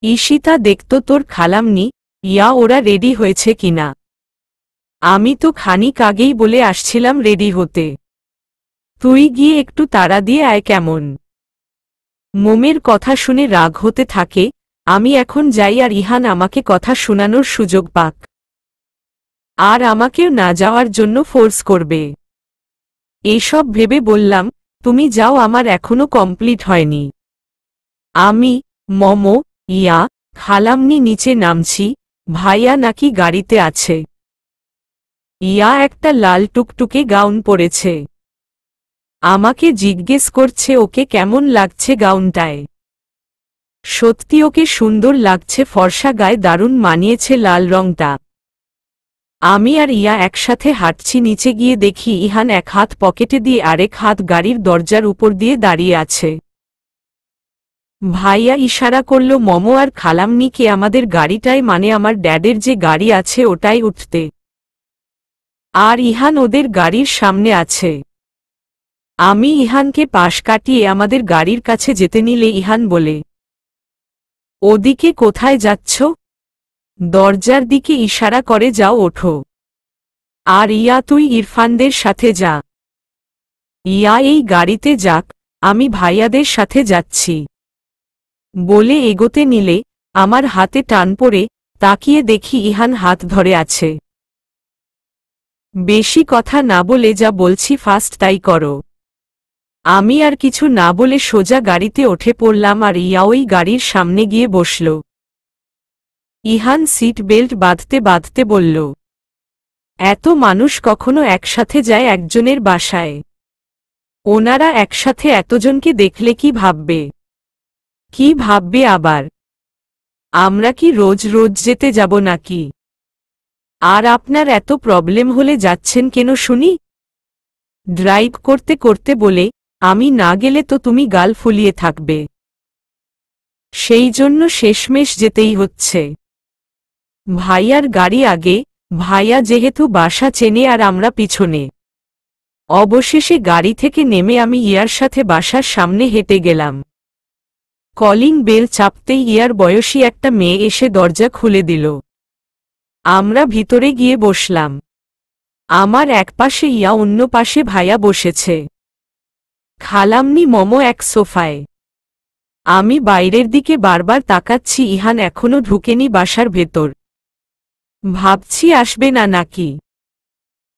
ঈশিতা দেখতো তোর খালামনি, ইয়া ওরা রেডি হয়েছে কিনা। আমি তো খানিক আগেই বলে আসছিলাম রেডি হতে। তুই গিয়ে একটু তাড়া দিয়ে আয় কেমন? মোমের কথা শুনে রাগ হতে থাকে, আমি এখন যাই আর ইহান আমাকে কথা শোনানোর সুযোগ পাক। আর আমাকেও না যাওয়ার জন্য ফোর্স করবে। এসব ভেবে বললাম, তুমি যাও, আমার এখনো কমপ্লিট হয়নি। আমি, মমো, ইয়া, খালামনি নিচে নামছি। ভাইয়া নাকি গাড়িতে আছে। ইয়া একটা লাল টুকটুকে গাউন পরেছে। আমাকে জিজ্ঞেস করছে ওকে কেমন লাগছে গাউনটায়। সত্যি ওকে সুন্দর লাগছে, ফর্সা গায়ে দারুণ মানিয়েছে লাল রংটা। আমি আর ইয়া একসাথে হাঁটছি, নিচে গিয়ে দেখি ইহান এক হাত পকেটে দিয়ে আরেক হাত গাড়ির দরজার উপর দিয়ে দাঁড়িয়ে আছে। ভাইয়া ইশারা করল মমো আর খালামনিকে আমাদের গাড়িটায়, মানে আমার ড্যাডের যে গাড়ি আছে ওটাই উঠতে। আর ইহান ওদের গাড়ির সামনে আছে। আমি ইহানকে পাশ কাটিয়ে আমাদের গাড়ির কাছে যেতে নিলে ইহান বলে, ওদিকে কোথায় যাচ্ছ? দরজার দিকে ইশারা করে, যাও ওঠো। আর ইয়া তুই ইরফানদের সাথে যা। ইয়া এই গাড়িতে যাক, আমি ভাইয়াদের সাথে যাচ্ছি। বলে এগোতে নিলে আমার হাতে টান পড়ে, তাকিয়ে দেখি ইহান হাত ধরে আছে। বেশি কথা না বলে যা বলছি ফাস্ট তাই করো। আমি আর কিছু না বলে সোজা গাড়িতে উঠে পড়লাম আর ইয়া ওই গাড়ির সামনে গিয়ে বসল। ইহান সিট বেল্ট বাঁধতে বাঁধতে বলল, এত মানুষ কখনো একসাথে যায় একজনের বাসায়? ওনারা একসাথে এতজনকে দেখলে কি ভাববে? কি ভাববে আবার? আমরা কি রোজ রোজ যেতে যাব নাকি? আর আপনার এত প্রবলেম হলে যাচ্ছেন কেন শুনি? ড্রাইভ করতে করতে বলে, আমি না গেলে তো তুমি গাল ফুলিয়ে থাকবে, সেই জন্য শেষমেশ যেতেই হচ্ছে। ভাইয়ার গাড়ি আগে, ভাইয়া যেহেতু বাসা চেনে আর আমরা পিছনে। অবশেষে গাড়ি থেকে নেমে আমি ইয়ার সাথে বাসার সামনে হেঁটে গেলাম। কলিং বেল চাপতেই ইয়ার বয়সী একটা মেয়ে এসে দরজা খুলে দিল। আমরা ভিতরে গিয়ে বসলাম। আমার এক পাশে ইয়া, অন্য পাশে ভাইয়া বসেছে। খালামনি মম এক সোফায়। আমি বাইরের দিকে বারবার তাকাচ্ছি, ইহান এখনো ঢুকেনি বাসার ভেতর। ভাবছি আসবে না নাকি।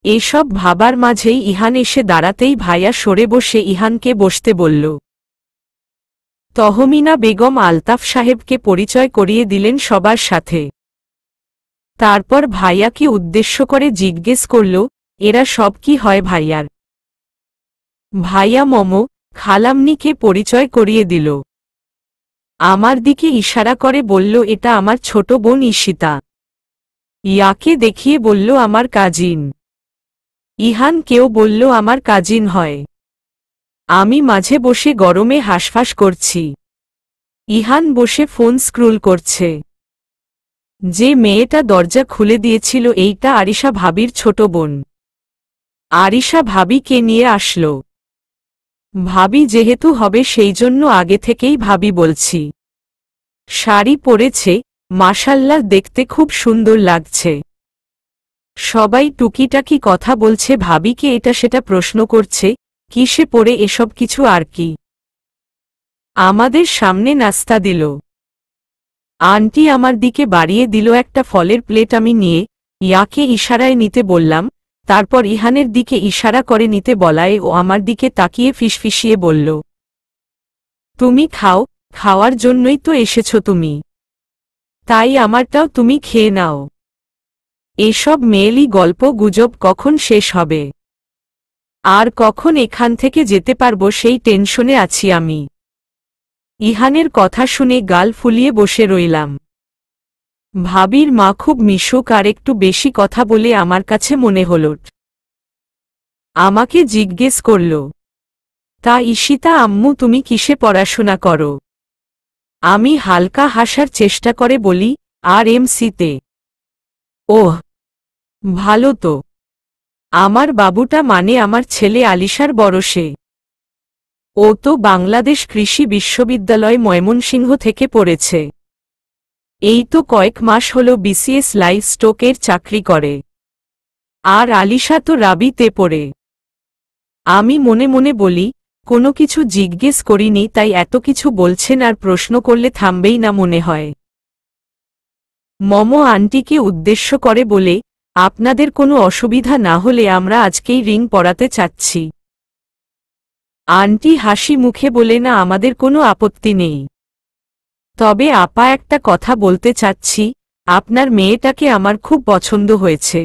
এসব ভাবার মাঝেই ইহান এসে দাঁড়াতেই ভাইয়া সরে বসে ইহানকে বসতে বলল। তহমিনা বেগম আলতাফ সাহেবকে পরিচয় করিয়ে দিলেন সবার সাথে। তারপর ভাইয়াকে উদ্দেশ্য করে জিজ্ঞেস করল, এরা সব কি হয় ভাইয়ার? ভাইয়া মম, খালামনিকে পরিচয় করিয়ে দিল। আমার দিকে ইশারা করে বলল, এটা আমার ছোট বোন ঈশিতা। ইয়াকে দেখিয়ে বলল, আমার কাজিন। ইহান কেউ বলল, আমার কাজিন হয়। আমি মাঝে বসে গরমে হাঁসফাঁস করছি। ইহান বসে ফোন স্ক্রোল করছে। যে মেয়েটা দরজা খুলে দিয়েছিল এইটা আরিশা ভাবির ছোট বোন। আরিশা ভাবিকে নিয়ে আসলো। ভাবি যেহেতু হবে সেই জন্য আগে থেকেই ভাবি বলছি। শাড়ি পরেছে, মাশাল্লাহ দেখতে খুব সুন্দর লাগছে। সবাই টুকিটাকি কথা বলছে, ভাবিকে এটা সেটা প্রশ্ন করছে, কিসে পড়ে এসব কিছু আর কি। আমাদের সামনে নাস্তা দিল। আন্টি আমার দিকে বাড়িয়ে দিল একটা ফলের প্লেট। আমি নিয়ে ইয়াকে ইশারায় নিতে বললাম, তারপর ইহানের দিকে ইশারা করে নিতে বলায় ও আমার দিকে তাকিয়ে ফিসফিসিয়ে বলল, তুমি খাও, খাওয়ার জন্যই তো এসেছো তুমি, তাই আমারটাও তুমি খেয়ে নাও। এসব মেয়েলি গল্প গুজব কখন শেষ হবে, আর কখন এখান থেকে যেতে পারবো সেই টেনশনে আছি আমি। ইহানের কথা শুনে গাল ফুলিয়ে বসে রইলাম। ভাবির মা খুব মিশুক আর একটু বেশি কথা বলে আমার কাছে মনে হল। আমাকে জিজ্ঞেস করল, তা ঈশিতা আম্মু তুমি কিসে পড়াশোনা করো? আমি হালকা হাসার চেষ্টা করে বলি, RMC-তে। ওহ, ভালো তো। আমার বাবুটা মানে আমার ছেলে আলিশার বয়সে। ও তো বাংলাদেশ কৃষি বিশ্ববিদ্যালয় ময়মনসিংহ থেকে পড়েছে। এই তো কয়েক মাস হল BCS লাইভ স্টকের চাকরি করে। আর আলিশা তো রাবিতে পড়ে। আমি মনে মনে বলি, কোনো কিছু জিজ্ঞেস করিনি তাই এত কিছু বলছেন, আর প্রশ্ন করলে থামবেই না মনে হয়। মম আন্টিকে উদ্দেশ্য করে বলে, আপনাদের কোনো অসুবিধা না হলে আমরা আজকেই রিং পরাতে চাচ্ছি। আন্টি হাসি মুখে বলে, না আমাদের কোনো আপত্তি নেই। তবে আপা একটা কথা বলতে চাচ্ছি, আপনার মেয়েটাকে আমার খুব পছন্দ হয়েছে।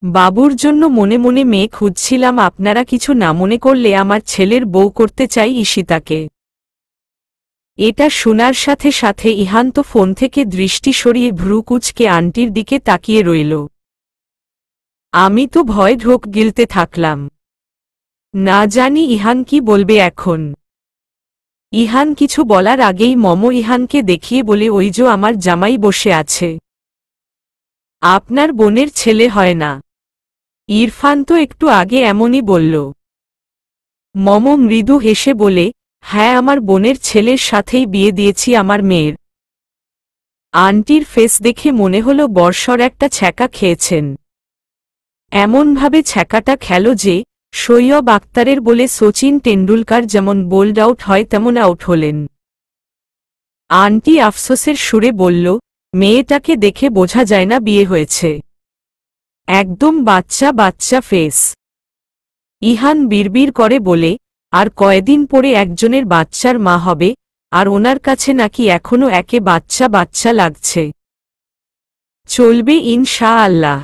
বাবুর জন্য মনে মনে মেয়ে খুঁজছিলাম, আপনারা কিছু না মনে করলে আমার ছেলের বউ করতে চাই ঈশিতাকে। এটা শোনার সাথে সাথে ইহান তো ফোন থেকে দৃষ্টি সরিয়ে ভ্রু কুঁচকে আন্টির দিকে তাকিয়ে রইল। আমি তো ভয় ঢোক গিলতে থাকলাম। না জানি ইহান কি বলবে এখন। ইহান কিছু বলার আগেই মম ইহানকে দেখিয়ে বলে, ওই যে আমার জামাই বসে আছে। আপনার বোনের ছেলে হয় না? ইরফান তো একটু আগে এমনই বলল। মম মৃদু হেসে বলে, হ্যাঁ আমার বোনের ছেলের সাথেই বিয়ে দিয়েছি আমার মেয়ের। আন্টির ফেস দেখে মনে হলো বর্ষর একটা ছ্যাঁকা খেয়েছেন। এমনভাবে ছ্যাঁকাটা খেল যে সৈয়ব আক্তারের বলে সচিন টেন্ডুলকার যেমন বোল্ড আউট হয় তেমন আউট হলেন। আন্টি আফসোসের সুরে বলল, মেয়েটাকে দেখে বোঝা যায় না বিয়ে হয়েছে। একদম বাচ্চা বাচ্চা ফেস। ইহান বিড়বিড় করে বলে, আর কয়েকদিন পরে একজনের বাচ্চার মা হবে, আর ওনার কাছে নাকি এখনো একে বাচ্চা বাচ্চা লাগছে। চলবে ইনশাআল্লাহ।